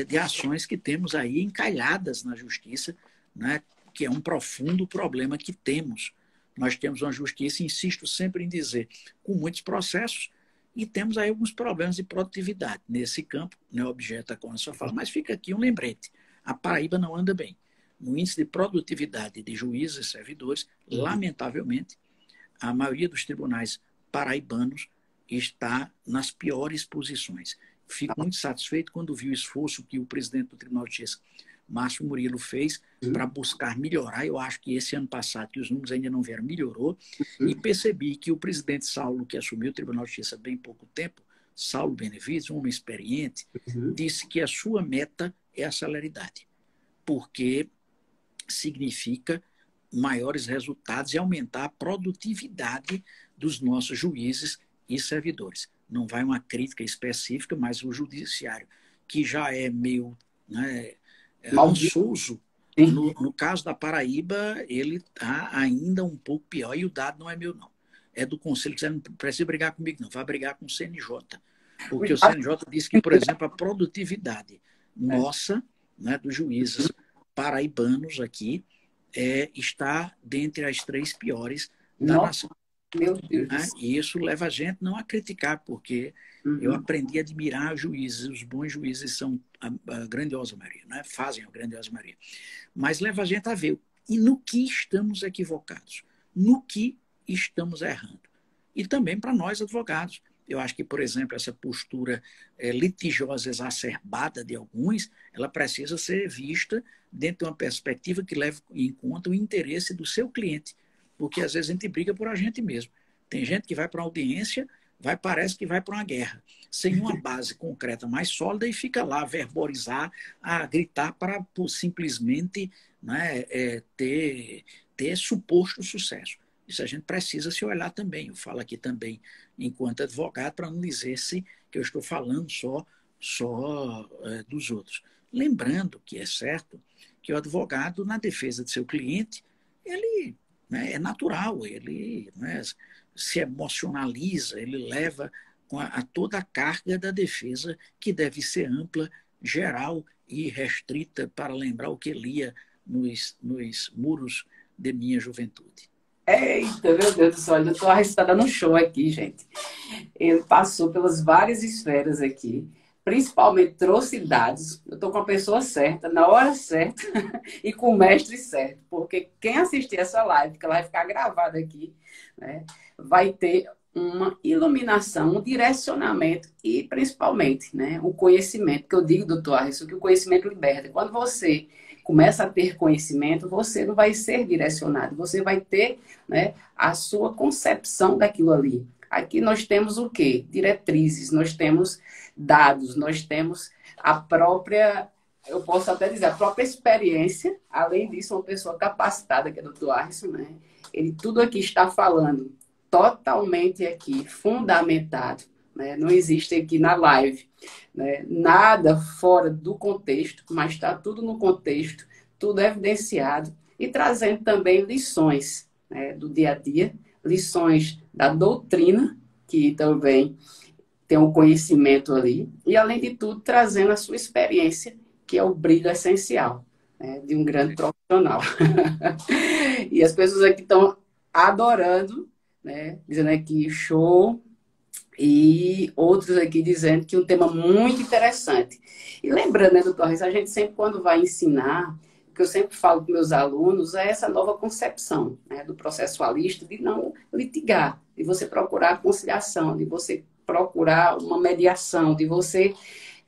de ações que temos aí encalhadas na justiça, né, que é um profundo problema que temos. Nós temos uma justiça, insisto sempre em dizer, com muitos processos, e temos aí alguns problemas de produtividade nesse campo, não é objeto da sua fala, mas fica aqui um lembrete. A Paraíba não anda bem. No índice de produtividade de juízes e servidores, lamentavelmente, a maioria dos tribunais paraibanos está nas piores posições. Fico muito satisfeito quando vi o esforço que o presidente do Tribunal de Justiça, Márcio Murilo, fez para buscar melhorar. Eu acho que esse ano passado, que os números ainda não vieram, melhorou. E percebi que o presidente Saulo, que assumiu o Tribunal de Justiça há bem pouco tempo, Saulo Benevides, um homem experiente, disse que a sua meta é a celeridade, porque significa maiores resultados e aumentar a produtividade dos nossos juízes e servidores. Não vai uma crítica específica, mas o judiciário, que já é meio rançoso, no caso da Paraíba, ele está ainda um pouco pior, e o dado não é meu, não. É do Conselho, que você não precisa brigar comigo, não. Vai brigar com o CNJ. Porque o CNJ disse que, por exemplo, a produtividade nossa, né, dos juízes paraibanos aqui, está dentre as 3 piores da nação. Meu Deus. Né? E isso leva a gente não a criticar, porque eu aprendi a admirar juízes. Os bons juízes são a grandiosa maioria, né? Fazem a grandiosa maioria. Mas leva a gente a ver e no que estamos equivocados, no que estamos errando. E também para nós, advogados. Eu acho que, por exemplo, essa postura litigiosa exacerbada de alguns, ela precisa ser vista dentro de uma perspectiva que leve em conta o interesse do seu cliente. Porque às vezes a gente briga por a gente mesmo. Tem gente que vai para uma audiência, parece que vai para uma guerra, sem uma base concreta mais sólida, e fica lá a verborizar, a gritar para simplesmente, né, ter suposto sucesso. Isso a gente precisa se olhar também. Eu falo aqui também enquanto advogado, para não dizer que eu estou falando só dos outros. Lembrando que é certo que o advogado, na defesa de seu cliente, ele, né, é natural, ele, né, se emocionaliza, ele leva a toda a carga da defesa, que deve ser ampla, geral e restrita, para lembrar o que lia nos muros de minha juventude. Eita, meu Deus do céu, eu estou arriscada no show aqui, gente. Ele passou pelas várias esferas aqui, principalmente trouxe dados. Eu estou com a pessoa certa, na hora certa e com o mestre certo, porque quem assistir essa live, que ela vai ficar gravada aqui, né, vai ter uma iluminação, um direcionamento e, principalmente, né, o conhecimento, que eu digo, doutor Arrisson, que o conhecimento liberta. Quando você começa a ter conhecimento, você não vai ser direcionado, você vai ter, né, a sua concepção daquilo ali. Aqui nós temos o quê? Diretrizes, nós temos dados, nós temos a própria, eu posso até dizer, a própria experiência. Além disso, uma pessoa capacitada, que é o Dr. Arrisson, né? Ele tudo aqui está falando totalmente aqui, fundamentado, né? Não existe aqui na live, né, nada fora do contexto, mas está tudo no contexto, tudo evidenciado, e trazendo também lições, né, do dia a dia, lições da doutrina, que também tem um conhecimento ali, e além de tudo trazendo a sua experiência, que é o brilho essencial, né, de um grande profissional. E as pessoas aqui estão adorando, né, dizendo aqui show, e outros aqui dizendo que é um tema muito interessante. E lembrando, né, doutor Reis, a gente sempre, quando vai ensinar, o que eu sempre falo para meus alunos é essa nova concepção, né, do processualista, de não litigar, de você procurar a conciliação, de você procurar uma mediação, de você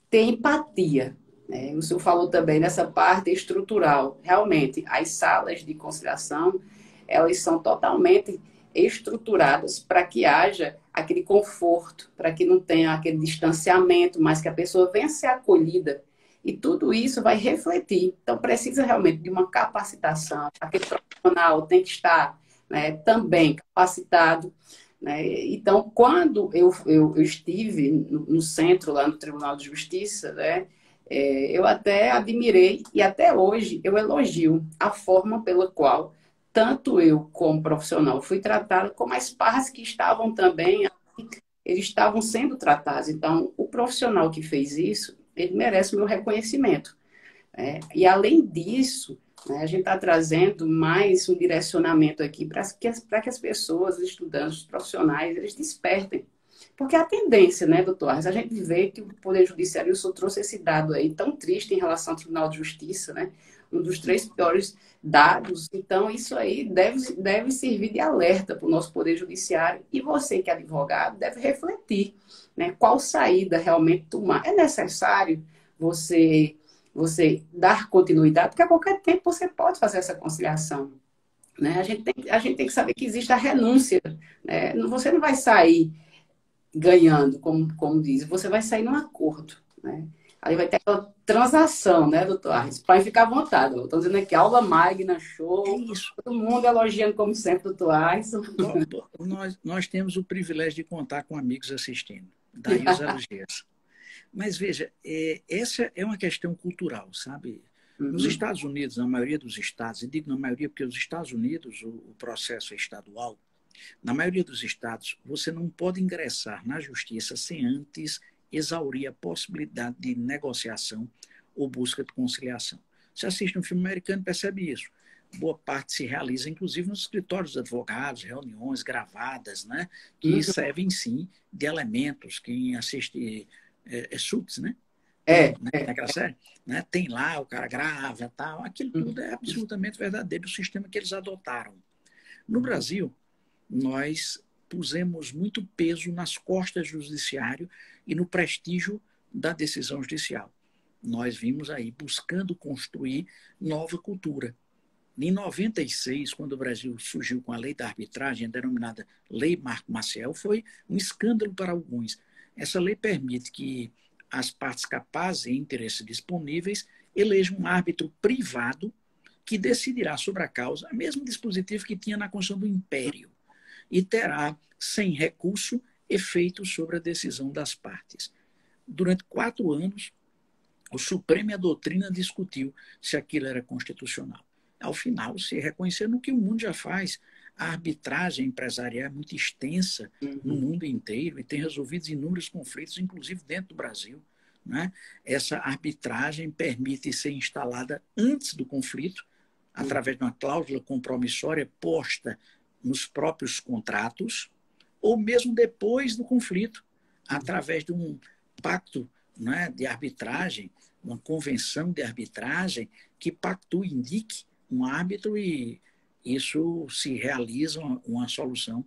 ter empatia. Né? O senhor falou também nessa parte estrutural. Realmente, as salas de conciliação, elas são totalmente estruturadas para que haja aquele conforto, para que não tenha aquele distanciamento, mas que a pessoa venha ser acolhida. E tudo isso vai refletir. Então, precisa realmente de uma capacitação. Aquele profissional tem que estar né, também capacitado, né? Então, quando eu estive no centro, lá no Tribunal de Justiça, né, eu até admirei e até hoje eu elogio a forma pela qual tanto eu como profissional fui tratado, como as partes que estavam também, eles estavam sendo tratados. Então, o profissional que fez isso, ele merece o meu reconhecimento. E além disso, né, a gente está trazendo mais um direcionamento aqui para que as pessoas, os estudantes, os profissionais, eles despertem. Porque a tendência, né, doutor Arnes, a gente vê que o Poder Judiciário, o senhor trouxe esse dado aí tão triste em relação ao Tribunal de Justiça, né? Um dos 3 piores dados. Então, isso aí deve servir de alerta para o nosso Poder Judiciário. E você, que é advogado, deve refletir, né? Qual saída realmente tomar. É necessário você dar continuidade, porque a qualquer tempo você pode fazer essa conciliação. Né? A gente tem que saber que existe a renúncia. Né? Você não vai sair ganhando, como diz, você vai sair num acordo. Né? Aí vai ter aquela transação, né, doutor Arnes? Pode ficar à vontade. Estou dizendo aqui, aula magna, É show, isso. todo mundo elogiando como sempre, doutor Arnes. Nós temos o privilégio de contar com amigos assistindo, daí os elogios. Mas veja, essa é uma questão cultural, sabe? Nos Uhum, Estados Unidos, na maioria dos estados, e digo na maioria porque os Estados Unidos o processo é estadual, na maioria dos estados, você não pode ingressar na justiça sem antes exaurir a possibilidade de negociação ou busca de conciliação. Você assiste um filme americano e percebe isso. Boa parte se realiza, inclusive, nos escritórios de advogados, reuniões gravadas, né, que uhum. servem, sim, de elementos. Quem assiste Suits, né? É, Naquela série, né? Tem lá, o cara grava, tal. Aquilo tudo é absolutamente verdadeiro, o sistema que eles adotaram. No Brasil, nós pusemos muito peso nas costas do judiciário e no prestígio da decisão judicial. Nós vimos aí buscando construir nova cultura. Em 96, quando o Brasil surgiu com a lei da arbitragem, denominada Lei Marco Maciel, foi um escândalo para alguns. Essa lei permite que as partes capazes e interesses disponíveis elejam um árbitro privado que decidirá sobre a causa, o mesmo dispositivo que tinha na Constituição do Império, e terá, sem recurso, efeito sobre a decisão das partes. Durante 4 anos, o Supremo e a doutrina discutiu se aquilo era constitucional. Ao final, se reconhecendo que o mundo já faz. A arbitragem empresarial é muito extensa no uhum, mundo inteiro e tem resolvido inúmeros conflitos, inclusive dentro do Brasil. Né? Essa arbitragem permite ser instalada antes do conflito, uhum, através de uma cláusula compromissória posta nos próprios contratos, ou mesmo depois do conflito, através de um pacto, né, de arbitragem, uma convenção de arbitragem que pactue, indique um árbitro e isso se realiza uma solução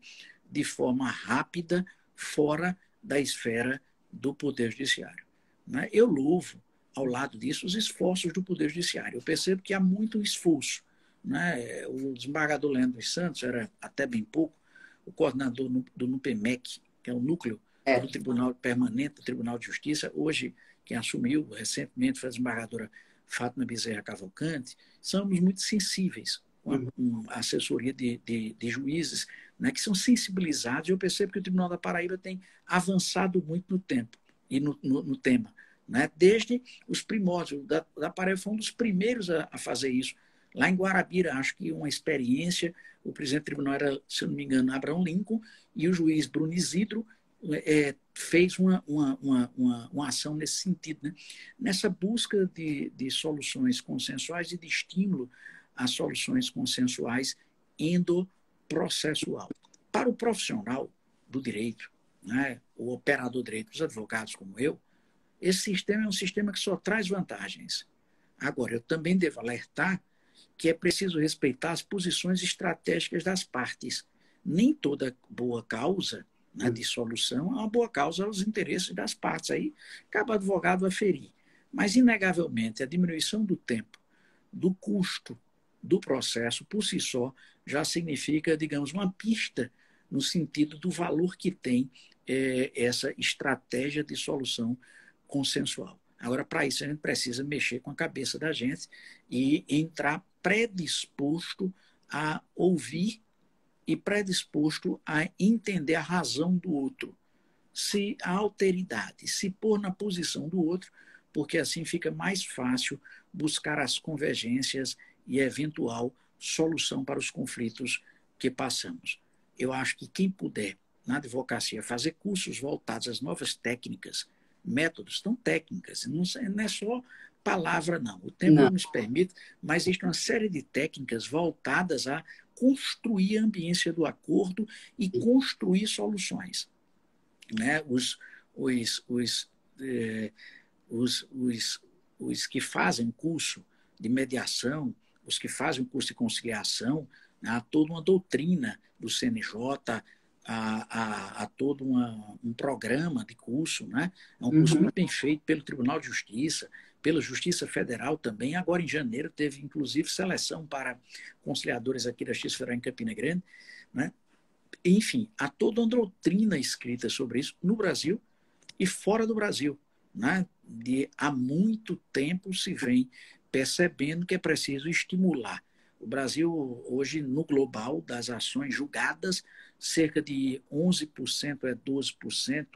de forma rápida, fora da esfera do Poder Judiciário. Né? Eu louvo, ao lado disso, os esforços do Poder Judiciário. Eu percebo que há muito esforço. Né? O desembargador Leandro dos Santos era até bem pouco o coordenador do NUPEMEC, que é o núcleo do é, Tribunal Permanente do Tribunal de Justiça. Hoje, quem assumiu recentemente foi a desembargadora Fátima Bezerra Cavalcante. Somos muito sensíveis com uhum, a assessoria de juízes, né, que são sensibilizados. E eu percebo que o Tribunal da Paraíba tem avançado muito no tempo e no tema. Né? Desde os primórdios. Da Paraíba foi um dos primeiros a fazer isso. Lá em Guarabira, acho que uma experiência, o presidente do tribunal era, se eu não me engano, Abraão Lincoln, e o juiz Bruno Isidro fez uma ação nesse sentido, né? Nessa busca de soluções consensuais e de estímulo às soluções consensuais endoprocessual. Para o profissional do direito, né, o operador do direito, os advogados como eu, esse sistema é um sistema que só traz vantagens. Agora, eu também devo alertar que é preciso respeitar as posições estratégicas das partes. Nem toda boa causa, né, de solução é uma boa causa aos interesses das partes. Aí cabe o advogado aferir. Mas, inegavelmente, a diminuição do tempo, do custo do processo, por si só, já significa, digamos, uma pista no sentido do valor que tem essa estratégia de solução consensual. Agora, para isso, a gente precisa mexer com a cabeça da gente e entrar predisposto a ouvir e predisposto a entender a razão do outro, se a alteridade, se pôr na posição do outro, porque assim fica mais fácil buscar as convergências e eventual solução para os conflitos que passamos. Eu acho que quem puder, na advocacia, fazer cursos voltados às novas técnicas, métodos, tão técnicas, não é só palavra, não. O tempo não nos permite, mas existe uma série de técnicas voltadas a construir a ambiência do acordo e construir soluções. Né? Os que fazem curso de mediação, os que fazem curso de conciliação, né? Há toda uma doutrina do CNJ, há todo um programa de curso, né? É um curso muito bem feito pelo Tribunal de Justiça, pela Justiça Federal também. Agora, em janeiro, teve, inclusive, seleção para conciliadores aqui da Justiça Federal em Campina Grande, né? Enfim, há toda uma doutrina escrita sobre isso no Brasil e fora do Brasil. Né? Há muito tempo se vem percebendo que é preciso estimular. O Brasil, hoje, no global, das ações julgadas, cerca de 11% a 12%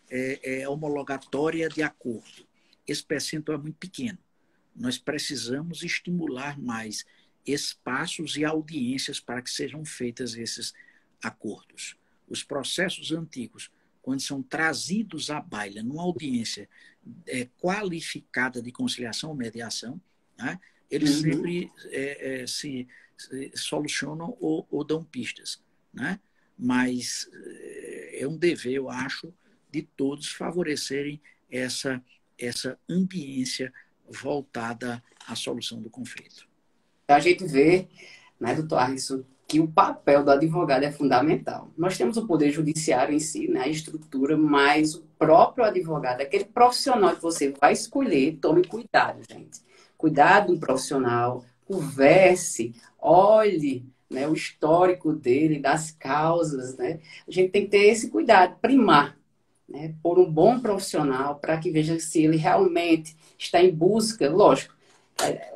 é homologatória de acordo. Esse percentual é muito pequeno. Nós precisamos estimular mais espaços e audiências para que sejam feitas esses acordos. Os processos antigos, quando são trazidos à baila numa audiência qualificada de conciliação ou mediação, né, eles sempre se solucionam ou dão pistas. Né? Mas é um dever, eu acho, de todos favorecerem essa ambiência voltada à solução do conflito. A gente vê, né, doutor Arlisson, que o papel do advogado é fundamental. Nós temos o poder judiciário em si, né, a estrutura, mas o próprio advogado, aquele profissional que você vai escolher, tome cuidado, gente. Cuidado do profissional, converse, olhe, né, o histórico dele, das causas. Né? A gente tem que ter esse cuidado, primar, né, por um bom profissional, para que veja se ele realmente está em busca, lógico,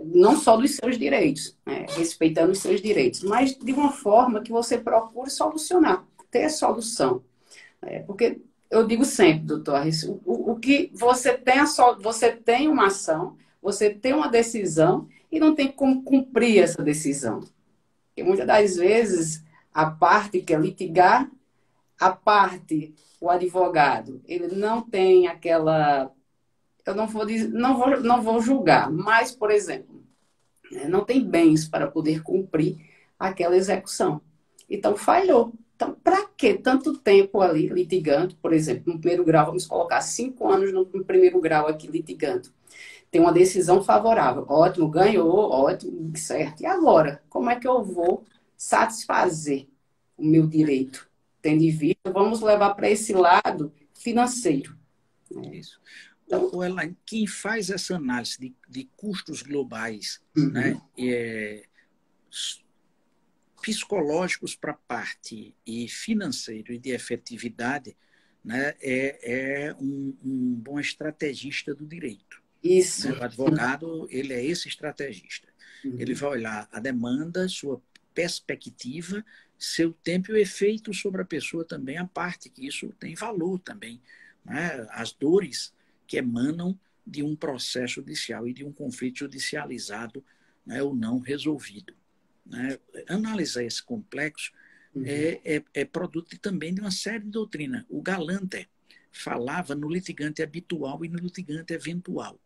não só dos seus direitos, né, respeitando os seus direitos, mas de uma forma que você procure solucionar, ter solução. Porque eu digo sempre, doutor Arrisson, o que você tem uma ação, você tem uma decisão e não tem como cumprir essa decisão. Porque muitas das vezes a parte quer litigar, o advogado, ele não tem aquela... Eu não vou julgar, mas, por exemplo, não tem bens para poder cumprir aquela execução. Então, falhou. Então, para que tanto tempo ali litigando? Por exemplo, no primeiro grau, vamos colocar 5 anos no primeiro grau aqui litigando. Tem uma decisão favorável. Ótimo, ganhou, ótimo, certo. E agora? Como é que eu vou satisfazer o meu direito? Tendo em vista, vamos levar para esse lado financeiro. Isso. Então, Elaine, quem faz essa análise de custos globais, né, psicológicos para a parte e financeiro e de efetividade, né, é um bom estrategista do direito. Isso. Né? O advogado, ele é esse estrategista. Ele vai olhar a demanda, sua perspectiva, seu tempo e o efeito sobre a pessoa também, a parte que isso tem valor também. Né? As dores que emanam de um processo judicial e de um conflito judicializado, né, ou não resolvido. Né? Analisar esse complexo é produto também de uma série de doutrinas. O Galanter falava no litigante habitual e no litigante eventual.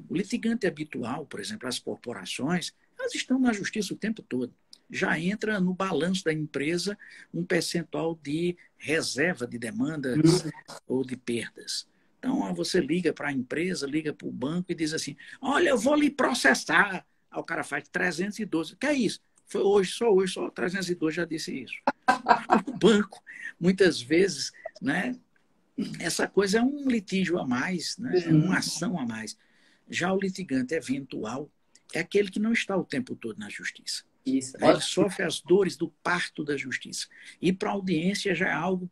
O litigante habitual, por exemplo, as corporações, elas estão na justiça o tempo todo. Já entra no balanço da empresa um percentual de reserva de demandas ou de perdas. Então, você liga para a empresa, liga para o banco e diz assim, olha, eu vou lhe processar. Aí o cara faz 312. Que é isso? Foi hoje, só 312 já disse isso. O banco, muitas vezes, né, essa coisa é um litígio a mais, né, é uma ação a mais. Já o litigante eventual é aquele que não está o tempo todo na justiça. Isso. Ele sofre as dores do parto da justiça. E para a audiência já é algo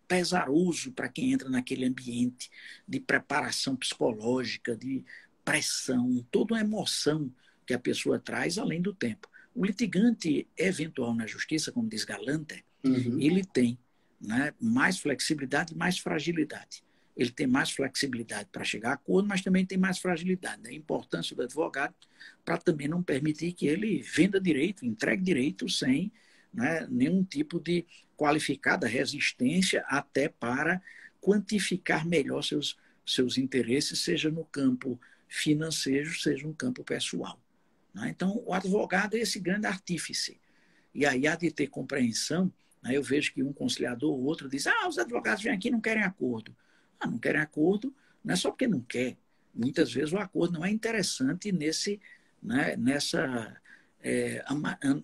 pesaroso para quem entra naquele ambiente de preparação psicológica, de pressão, toda uma emoção que a pessoa traz além do tempo. O litigante eventual na justiça, como diz Galanter, Uhum. ele tem, né, mais flexibilidade e mais fragilidade. Ele tem mais flexibilidade para chegar a acordo, mas também tem mais fragilidade. A importância do advogado para também não permitir que ele venda direito, entregue direito sem, né, nenhum tipo de qualificada resistência, até para quantificar melhor seus interesses, seja no campo financeiro, seja no campo pessoal. Né? Então, o advogado é esse grande artífice. E aí há de ter compreensão. Né? Eu vejo que um conciliador ou outro diz: os advogados vêm aqui e não querem acordo. Não querem acordo, não é só porque não quer. Muitas vezes o acordo não é interessante nessa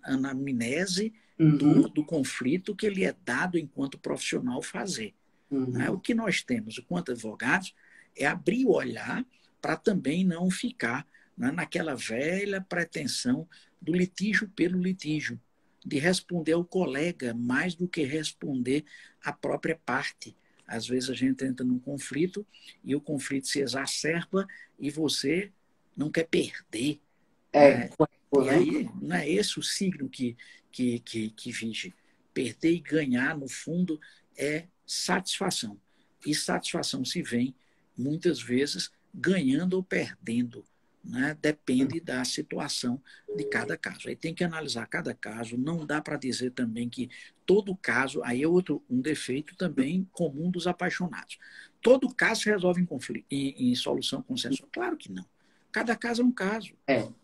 anamnese do conflito que ele é dado enquanto profissional fazer. Né? O que nós temos, enquanto advogados, é abrir o olhar para também não ficar, né, naquela velha pretensão do litígio pelo litígio, de responder ao colega mais do que responder à própria parte. Às vezes a gente entra num conflito e o conflito se exacerba e você não quer perder. Né? E aí não é esse o signo que vige. Perder e ganhar, no fundo, é satisfação. E satisfação se vem, muitas vezes, ganhando ou perdendo. Né? Depende da situação de cada caso. Aí tem que analisar cada caso. Não dá para dizer também que todo caso, aí é um defeito também comum dos apaixonados. Todo caso se resolve em solução consensual. Claro que não. Cada caso é um caso.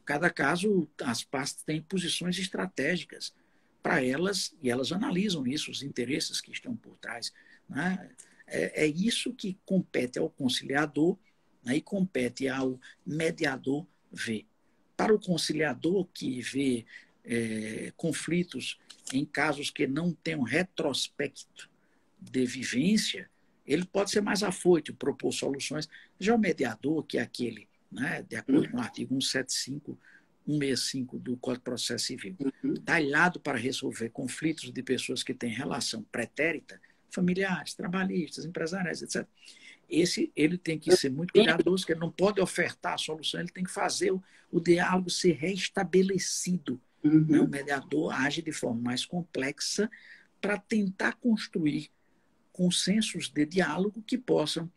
Cada caso, as partes têm posições estratégicas para elas, e elas analisam isso, os interesses que estão por trás. Né? É isso que compete ao conciliador, né, e compete ao mediador ver. Para o conciliador que vê conflitos em casos que não tem um retrospecto de vivência, ele pode ser mais afoito, propor soluções. Já o mediador, que é aquele, né, de acordo com o artigo 175, 165 do Código de Processo Civil, talhado para resolver conflitos de pessoas que têm relação pretérita, familiares, trabalhistas, empresariais, etc. Ele tem que ser muito cuidadoso, que ele não pode ofertar a solução, ele tem que fazer o diálogo ser restabelecido. Né? O mediador age de forma mais complexa para tentar construir consensos de diálogo que possam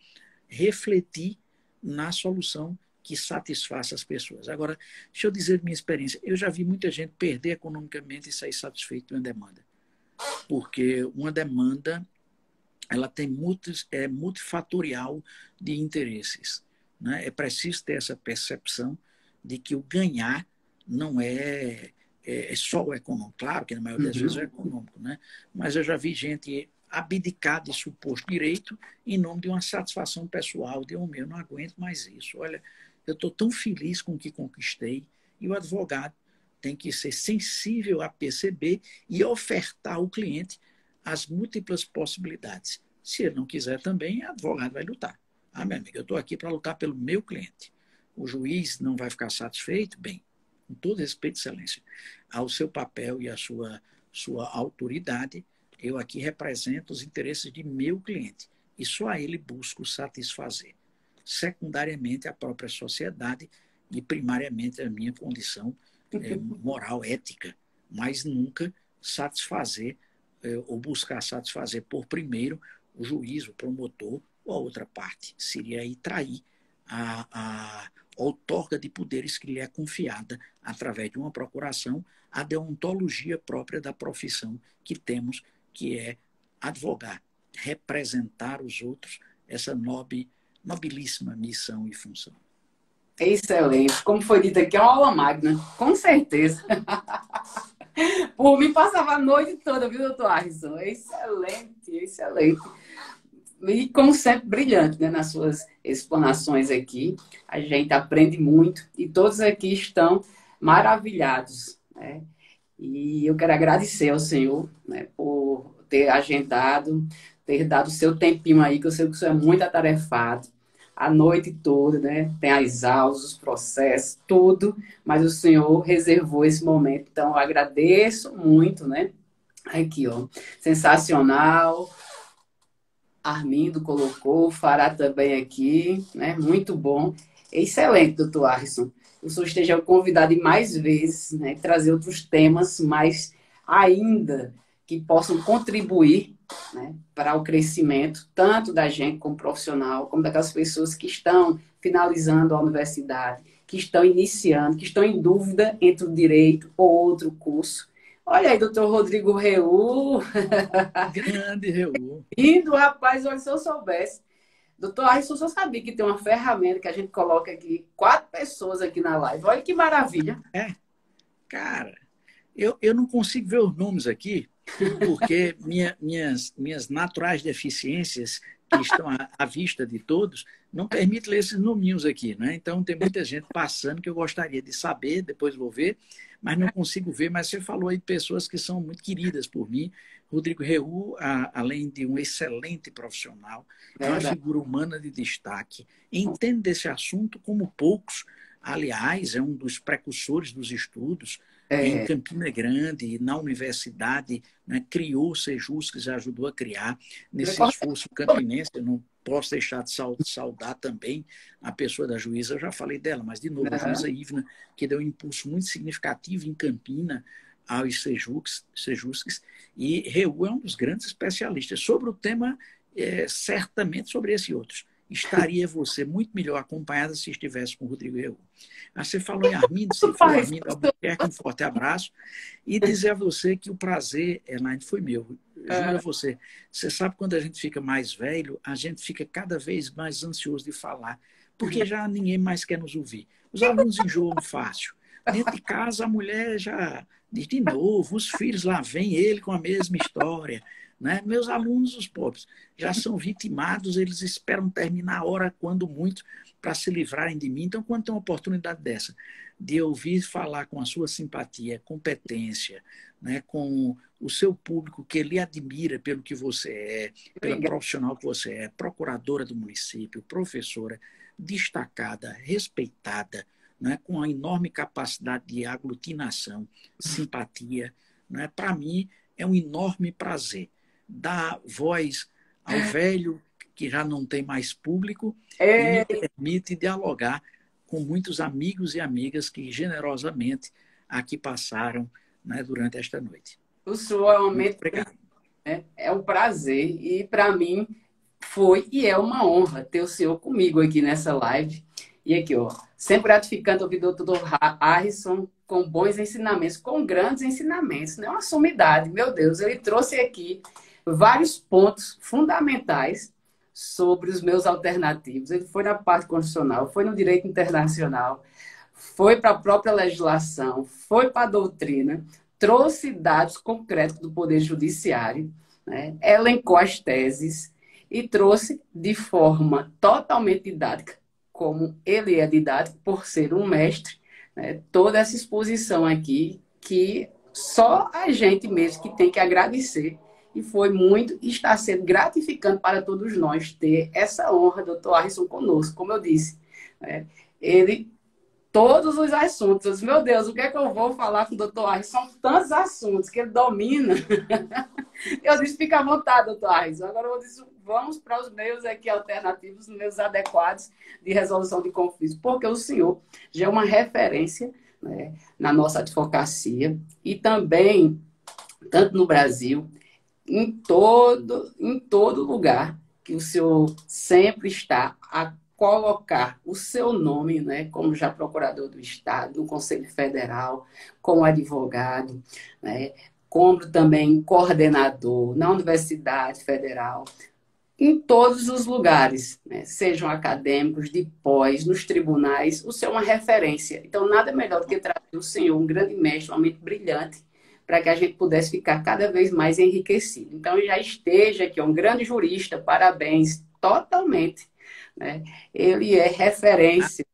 refletir na solução que satisfaça as pessoas. Agora, deixa eu dizer minha experiência. Eu já vi muita gente perder economicamente e sair satisfeito de uma demanda. Porque uma demanda ela tem multifatorial de interesses. Né? É preciso ter essa percepção de que o ganhar não é só o econômico. Claro que na maioria das vezes é econômico, né? Mas eu já vi gente abdicar de suposto direito em nome de uma satisfação pessoal, de eu não aguento mais isso. Olha, eu estou tão feliz com o que conquistei. E o advogado tem que ser sensível a perceber e ofertar ao cliente as múltiplas possibilidades. Se ele não quiser também, o advogado vai lutar. Meu amigo, eu estou aqui para lutar pelo meu cliente. O juiz não vai ficar satisfeito? Bem, com todo respeito, excelência, ao seu papel e à sua autoridade, eu aqui represento os interesses de meu cliente e só a ele busco satisfazer. Secundariamente, a própria sociedade e primariamente a minha condição moral, ética, mas nunca satisfazer ou buscar satisfazer por primeiro o juiz, o promotor ou a outra parte. Seria aí trair a outorga de poderes que lhe é confiada através de uma procuração, a deontologia própria da profissão que temos, que é advogar, representar os outros, essa nobilíssima missão e função. Excelente. Como foi dito aqui, é uma aula magna, com certeza. Por mim, passava a noite toda, viu, doutor Arison? Excelente, excelente. E, como sempre, brilhante, né, nas suas explanações aqui. A gente aprende muito e todos aqui estão maravilhados, né? E eu quero agradecer ao senhor, né, por ter agendado, ter dado o seu tempinho aí, que eu sei que o senhor é muito atarefado, a noite toda, né? Tem as aulas, os processos, tudo, mas o senhor reservou esse momento. Então, eu agradeço muito, né? Aqui, ó, sensacional. Armindo colocou, o Fará também aqui, né? Muito bom. Excelente, doutor Arison. o senhor esteja convidado em mais vezes, né? Trazer outros temas, mas ainda que possam contribuir, né, para o crescimento, tanto da gente como profissional, como daquelas pessoas que estão finalizando a universidade, que estão iniciando, que estão em dúvida entre o direito ou outro curso. Olha aí, doutor Rodrigo Reu, Grande Reu. lindo, rapaz, olha, se eu soubesse. Doutor Alisson, só sabia que tem uma ferramenta que a gente coloca aqui, 4 pessoas aqui na live. Olha que maravilha. É, cara, eu não consigo ver os nomes aqui, porque minhas naturais deficiências, que estão à vista de todos, não permitem ler esses nominhos aqui, né? Então, tem muita gente passando que eu gostaria de saber, depois vou ver, mas não consigo ver. Mas você falou aí de pessoas que são muito queridas por mim. Rodrigo Reu, além de um excelente profissional, é uma Verdade. figura humana de destaque, entende desse assunto como poucos. Aliás, é um dos precursores dos estudos em É, Campina Grande, na universidade, né, criou o Sejusques, ajudou a criar, nesse esforço campinense. Eu não posso deixar de saudar também a pessoa da juíza, eu já falei dela, mas de novo, a juíza Ivna, que deu um impulso muito significativo em Campina aos Sejusques, e Reu é um dos grandes especialistas sobre o tema, certamente sobre esse e outros. Estaria você muito melhor acompanhada se estivesse com o Rodrigo Reu. Você falou em Armindo, tu citou faz. Armindo Albuquerque, um forte abraço. E dizer a você que o prazer, Elaine, foi meu. Juro a você. Você sabe, quando a gente fica mais velho, a gente fica cada vez mais ansioso de falar, porque já ninguém mais quer nos ouvir. Os alunos enjoam fácil. Dentro de casa, a mulher já diz de novo, os filhos lá vêm, ele com a mesma história. Né? Meus alunos, os pobres, já são vitimados, eles esperam terminar a hora, quando muito, para se livrarem de mim. Então, quando tem uma oportunidade dessa, de ouvir falar com a sua simpatia, competência, né, com o seu público que lhe admira pelo que você é, pela Obrigada. profissional que você é, procuradora do município, professora, destacada, respeitada, né, com uma enorme capacidade de aglutinação, simpatia, né, para mim é um enorme prazer dar voz ao velho que já não tem mais público e me É, permite dialogar com muitos amigos e amigas que generosamente aqui passaram, né, durante esta noite. o senhor é um Muito momento, obrigado. né? É um prazer e para mim foi e é uma honra ter o senhor comigo aqui nessa live. E aqui, ó, sempre gratificante ouvir o doutor Harrison com bons ensinamentos, com grandes ensinamentos, não é uma sumidade, meu Deus, ele trouxe aqui vários pontos fundamentais sobre os meus alternativos. Ele foi na parte constitucional, foi no direito internacional, foi para a própria legislação, foi para a doutrina, trouxe dados concretos do Poder Judiciário, né? Elencou as teses e trouxe de forma totalmente didática, como ele é didático por ser um mestre, né? Toda essa exposição aqui que só a gente mesmo que tem que agradecer. E foi muito, e está sendo gratificante para todos nós ter essa honra, doutor Harrison, conosco, como eu disse. Né? Ele todos os assuntos. Eu disse, meu Deus, o que é que eu vou falar com o doutor Arres? São tantos assuntos que ele domina. Eu disse, fica à vontade, doutor Arres. Agora eu disse, vamos para os meios aqui alternativos, os meios adequados de resolução de conflitos, porque o senhor já é uma referência, né, na nossa advocacia e também, tanto no Brasil, em todo lugar que o senhor sempre está a colocar o seu nome, né, como já procurador do Estado, no Conselho Federal, como advogado, né, como também coordenador na Universidade Federal, em todos os lugares, né, sejam acadêmicos, de pós, nos tribunais, o senhor é uma referência. Então, nada melhor do que trazer o senhor, um grande mestre, uma mente brilhante, para que a gente pudesse ficar cada vez mais enriquecido. Então, já esteja aqui, um grande jurista, parabéns, totalmente. Né? Ele é referência.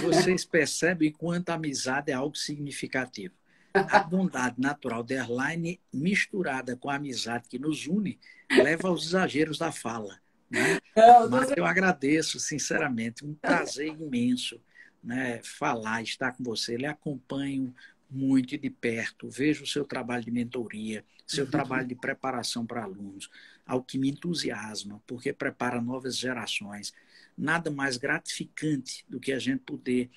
Vocês percebem quanto a amizade é algo significativo. A bondade natural de Erlaine, misturada com a amizade que nos une, leva aos exageros da fala. Né? Não, Mas eu agradeço, sinceramente, um prazer imenso, né, falar, estar com você. Lhe acompanho muito de perto, vejo o seu trabalho de mentoria, seu trabalho de preparação para alunos, ao que me entusiasma, porque prepara novas gerações. Nada mais gratificante do que a gente poder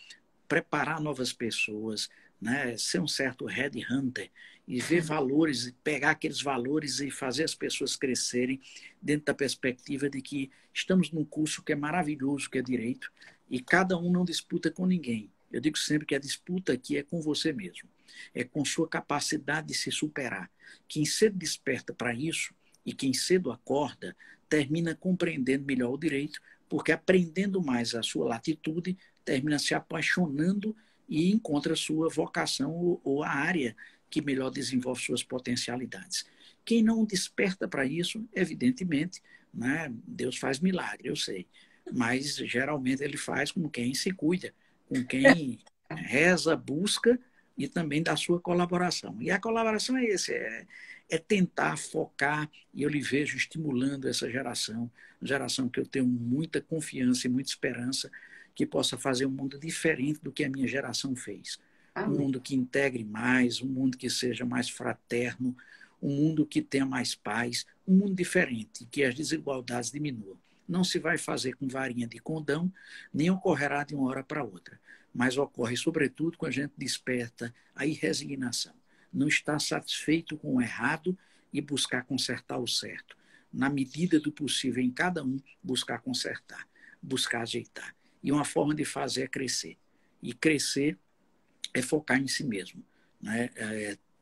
preparar novas pessoas, né? Ser um certo headhunter e ver valores, pegar aqueles valores e fazer as pessoas crescerem dentro da perspectiva de que estamos num curso que é maravilhoso, que é direito, e cada um não disputa com ninguém. Eu digo sempre que a disputa aqui é com você mesmo, é com sua capacidade de se superar. Quem cedo desperta para isso e quem cedo acorda termina compreendendo melhor o direito, porque aprendendo mais a sua latitude, termina se apaixonando e encontra a sua vocação ou a área que melhor desenvolve suas potencialidades. Quem não desperta para isso, evidentemente, né, Deus faz milagre, eu sei, mas geralmente ele faz com quem se cuida, com quem reza, busca e também dá sua colaboração. E a colaboração é esse, é tentar focar, e eu lhe vejo estimulando essa geração que eu tenho muita confiança e muita esperança que possa fazer um mundo diferente do que a minha geração fez. Um mundo que integre mais, um mundo que seja mais fraterno, um mundo que tenha mais paz, um mundo diferente, que as desigualdades diminuam. Não se vai fazer com varinha de condão, nem ocorrerá de uma hora para outra, mas ocorre, sobretudo, quando a gente desperta a resignação. Não está satisfeito com o errado e buscar consertar o certo. Na medida do possível, em cada um, buscar consertar, buscar ajeitar. E uma forma de fazer é crescer. E crescer é focar em si mesmo, né?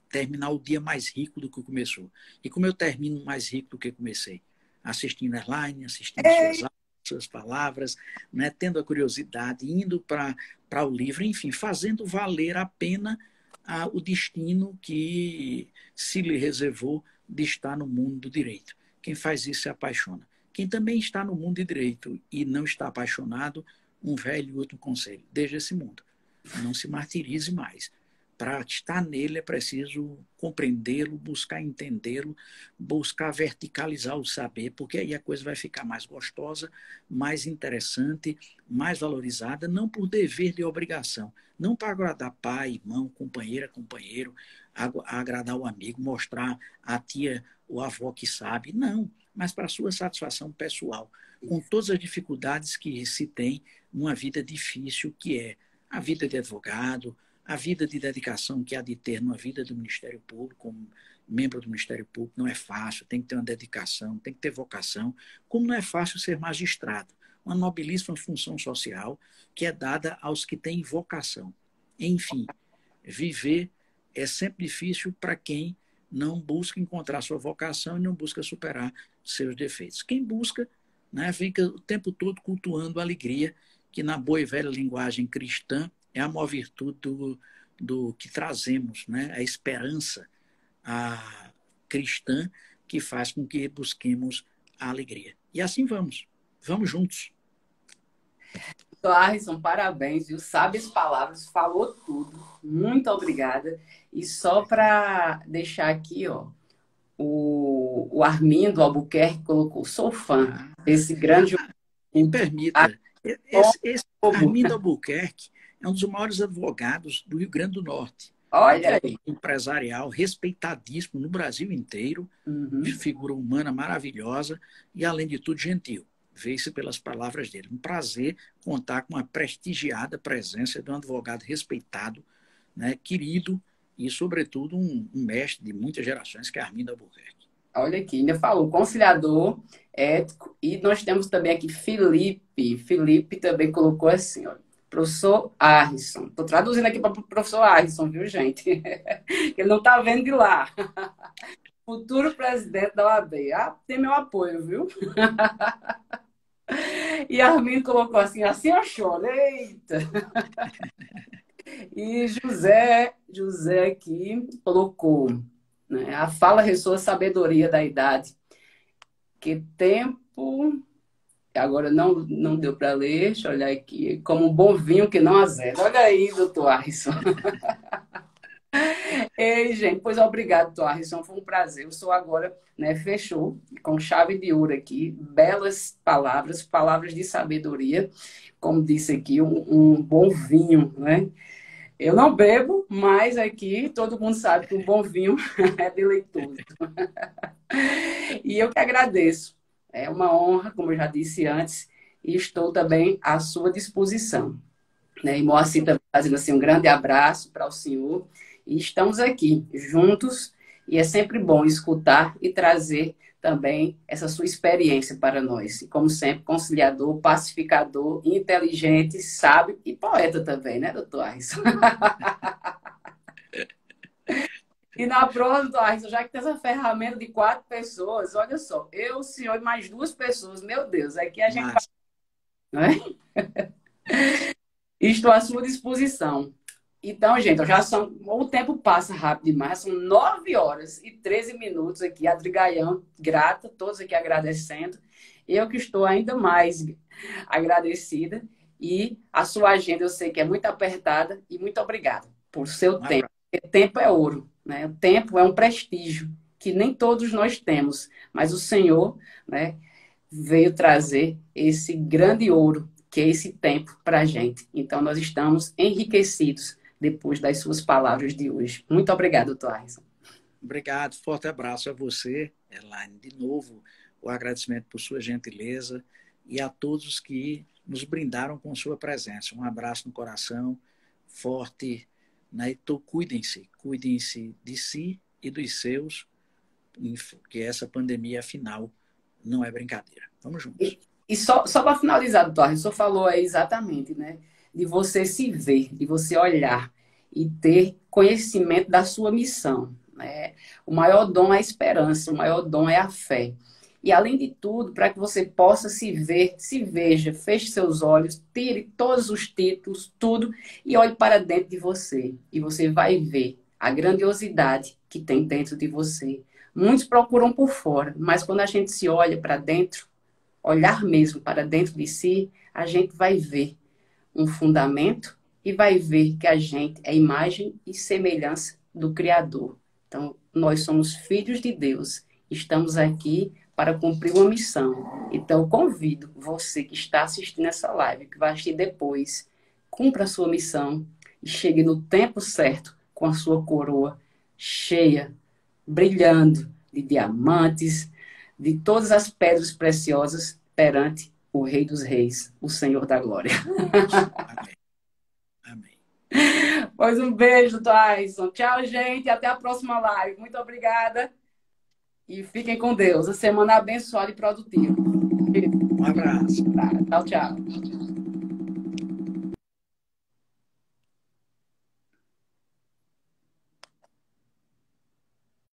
Terminar o dia mais rico do que começou. E como eu termino mais rico do que comecei? Assistindo Erlaine, assistindo suas aulas, suas palavras, né? Tendo a curiosidade, indo para o livro, enfim, fazendo valer a pena o destino que se lhe reservou de estar no mundo do direito. Quem faz isso se apaixona. Quem também está no mundo de direito e não está apaixonado, um velho e outro conselho: deixe esse mundo. Não se martirize mais. Para estar nele é preciso compreendê-lo, buscar entendê-lo, buscar verticalizar o saber, porque aí a coisa vai ficar mais gostosa, mais interessante, mais valorizada, não por dever de obrigação, não para agradar pai, irmão, companheira, companheiro, agradar o amigo, mostrar a tia ou a avó que sabe, não, mas para a sua satisfação pessoal, com todas as dificuldades que se tem numa vida difícil, que é a vida de advogado, a vida de dedicação que há de ter numa vida do Ministério Público, como membro do Ministério Público, não é fácil, tem que ter uma dedicação, tem que ter vocação, como não é fácil ser magistrado, uma nobilíssima função social que é dada aos que têm vocação. Enfim, viver é sempre difícil para quem não busca encontrar sua vocação e não busca superar seus defeitos. Quem busca, né, fica o tempo todo cultuando a alegria, que na boa e velha linguagem cristã é a maior virtude do que trazemos, né? A esperança cristã que faz com que busquemos a alegria. E assim vamos juntos. Arison, parabéns, viu? Sabe as palavras, falou tudo. Muito obrigada. E só para deixar aqui, ó, o Armindo Albuquerque colocou: sou fã desse grande. Me permita, esse Armindo Albuquerque é um dos maiores advogados do Rio Grande do Norte. Olha aí. Empresarial, respeitadíssimo no Brasil inteiro, de figura humana maravilhosa e, além de tudo, gentil. Vê-se pelas palavras dele. Um prazer contar com uma prestigiada presença de um advogado respeitado, né, querido e, sobretudo, um mestre de muitas gerações, que é Armindo Albuquerque. Olha aqui, ainda falou, conciliador, ético, e nós temos também aqui Felipe. Felipe também colocou assim, ó: professor Arison. Estou traduzindo aqui para o professor Arison, viu, gente? Ele não está vendo de lá. Futuro presidente da OAB. Tem meu apoio, viu? E Armin colocou assim eu choro. Eita! E José aqui colocou, né, a fala ressoa a sabedoria da idade. Que tempo... Agora não deu para ler, deixa eu olhar aqui. Como um bom vinho que não azeda. Olha aí, doutor Arison. Ei, gente, pois obrigado, doutor Arison. Foi um prazer. Eu sou agora, né, fechou com chave de ouro aqui. Belas palavras, palavras de sabedoria. Como disse aqui, um bom vinho, né? Eu não bebo, mas aqui todo mundo sabe que um bom vinho é deleitoso. E eu que agradeço. É uma honra, como eu já disse antes, e estou também à sua disposição. né? E Moacir também fazendo assim um grande abraço para o senhor. E estamos aqui juntos e é sempre bom escutar e trazer também essa sua experiência para nós. E como sempre, conciliador, pacificador, inteligente, sábio e poeta também, né, doutor Alisson? E na prova, doutor Alisson, já que tem essa ferramenta de 4 pessoas, olha só, eu, o senhor e mais 2 pessoas, meu Deus, aqui a gente vai, Massa, não é? massa. Estou à sua disposição. Então, gente, já são, o tempo passa rápido demais, são 9 horas e 13 minutos aqui, Adrigaião, grata, todos aqui agradecendo. Eu que estou ainda mais agradecida. E a sua agenda eu sei que é muito apertada e muito obrigada por seu Um tempo. abraço. Porque tempo é ouro, né? O tempo é um prestígio que nem todos nós temos, mas o Senhor, né, veio trazer esse grande ouro, que é esse tempo para a gente. Então, nós estamos enriquecidos depois das suas palavras de hoje. Muito obrigado, doutor Arison. Obrigado, forte abraço a você, Elaine. De novo, o agradecimento por sua gentileza e a todos que nos brindaram com sua presença. Um abraço no coração, forte, né? Então, cuidem-se de si e dos seus, que essa pandemia, afinal, não é brincadeira. Vamos juntos. E só para finalizar, doutor Arison, o senhor falou aí exatamente, né? De você se ver, de você olhar e ter conhecimento da sua missão, né? O maior dom é a esperança, o maior dom é a fé. E além de tudo, para que você possa se ver, se veja, feche seus olhos, tire todos os títulos, tudo, e olhe para dentro de você. E você vai ver a grandiosidade que tem dentro de você. Muitos procuram por fora, mas quando a gente se olha para dentro, olhar mesmo para dentro de si, a gente vai ver um fundamento e vai ver que a gente é imagem e semelhança do Criador. Então, nós somos filhos de Deus, estamos aqui para cumprir uma missão. Então, eu convido você que está assistindo essa live, que vai assistir depois, cumpra a sua missão e chegue no tempo certo com a sua coroa cheia, brilhando de diamantes, de todas as pedras preciosas perante o Rei dos Reis, o Senhor da Glória. Amém. Amém. Pois um beijo, Tyson. Tchau, gente. Até a próxima live. Muito obrigada. E fiquem com Deus. A semana abençoada e produtiva. Um abraço. Tá, tchau, tchau.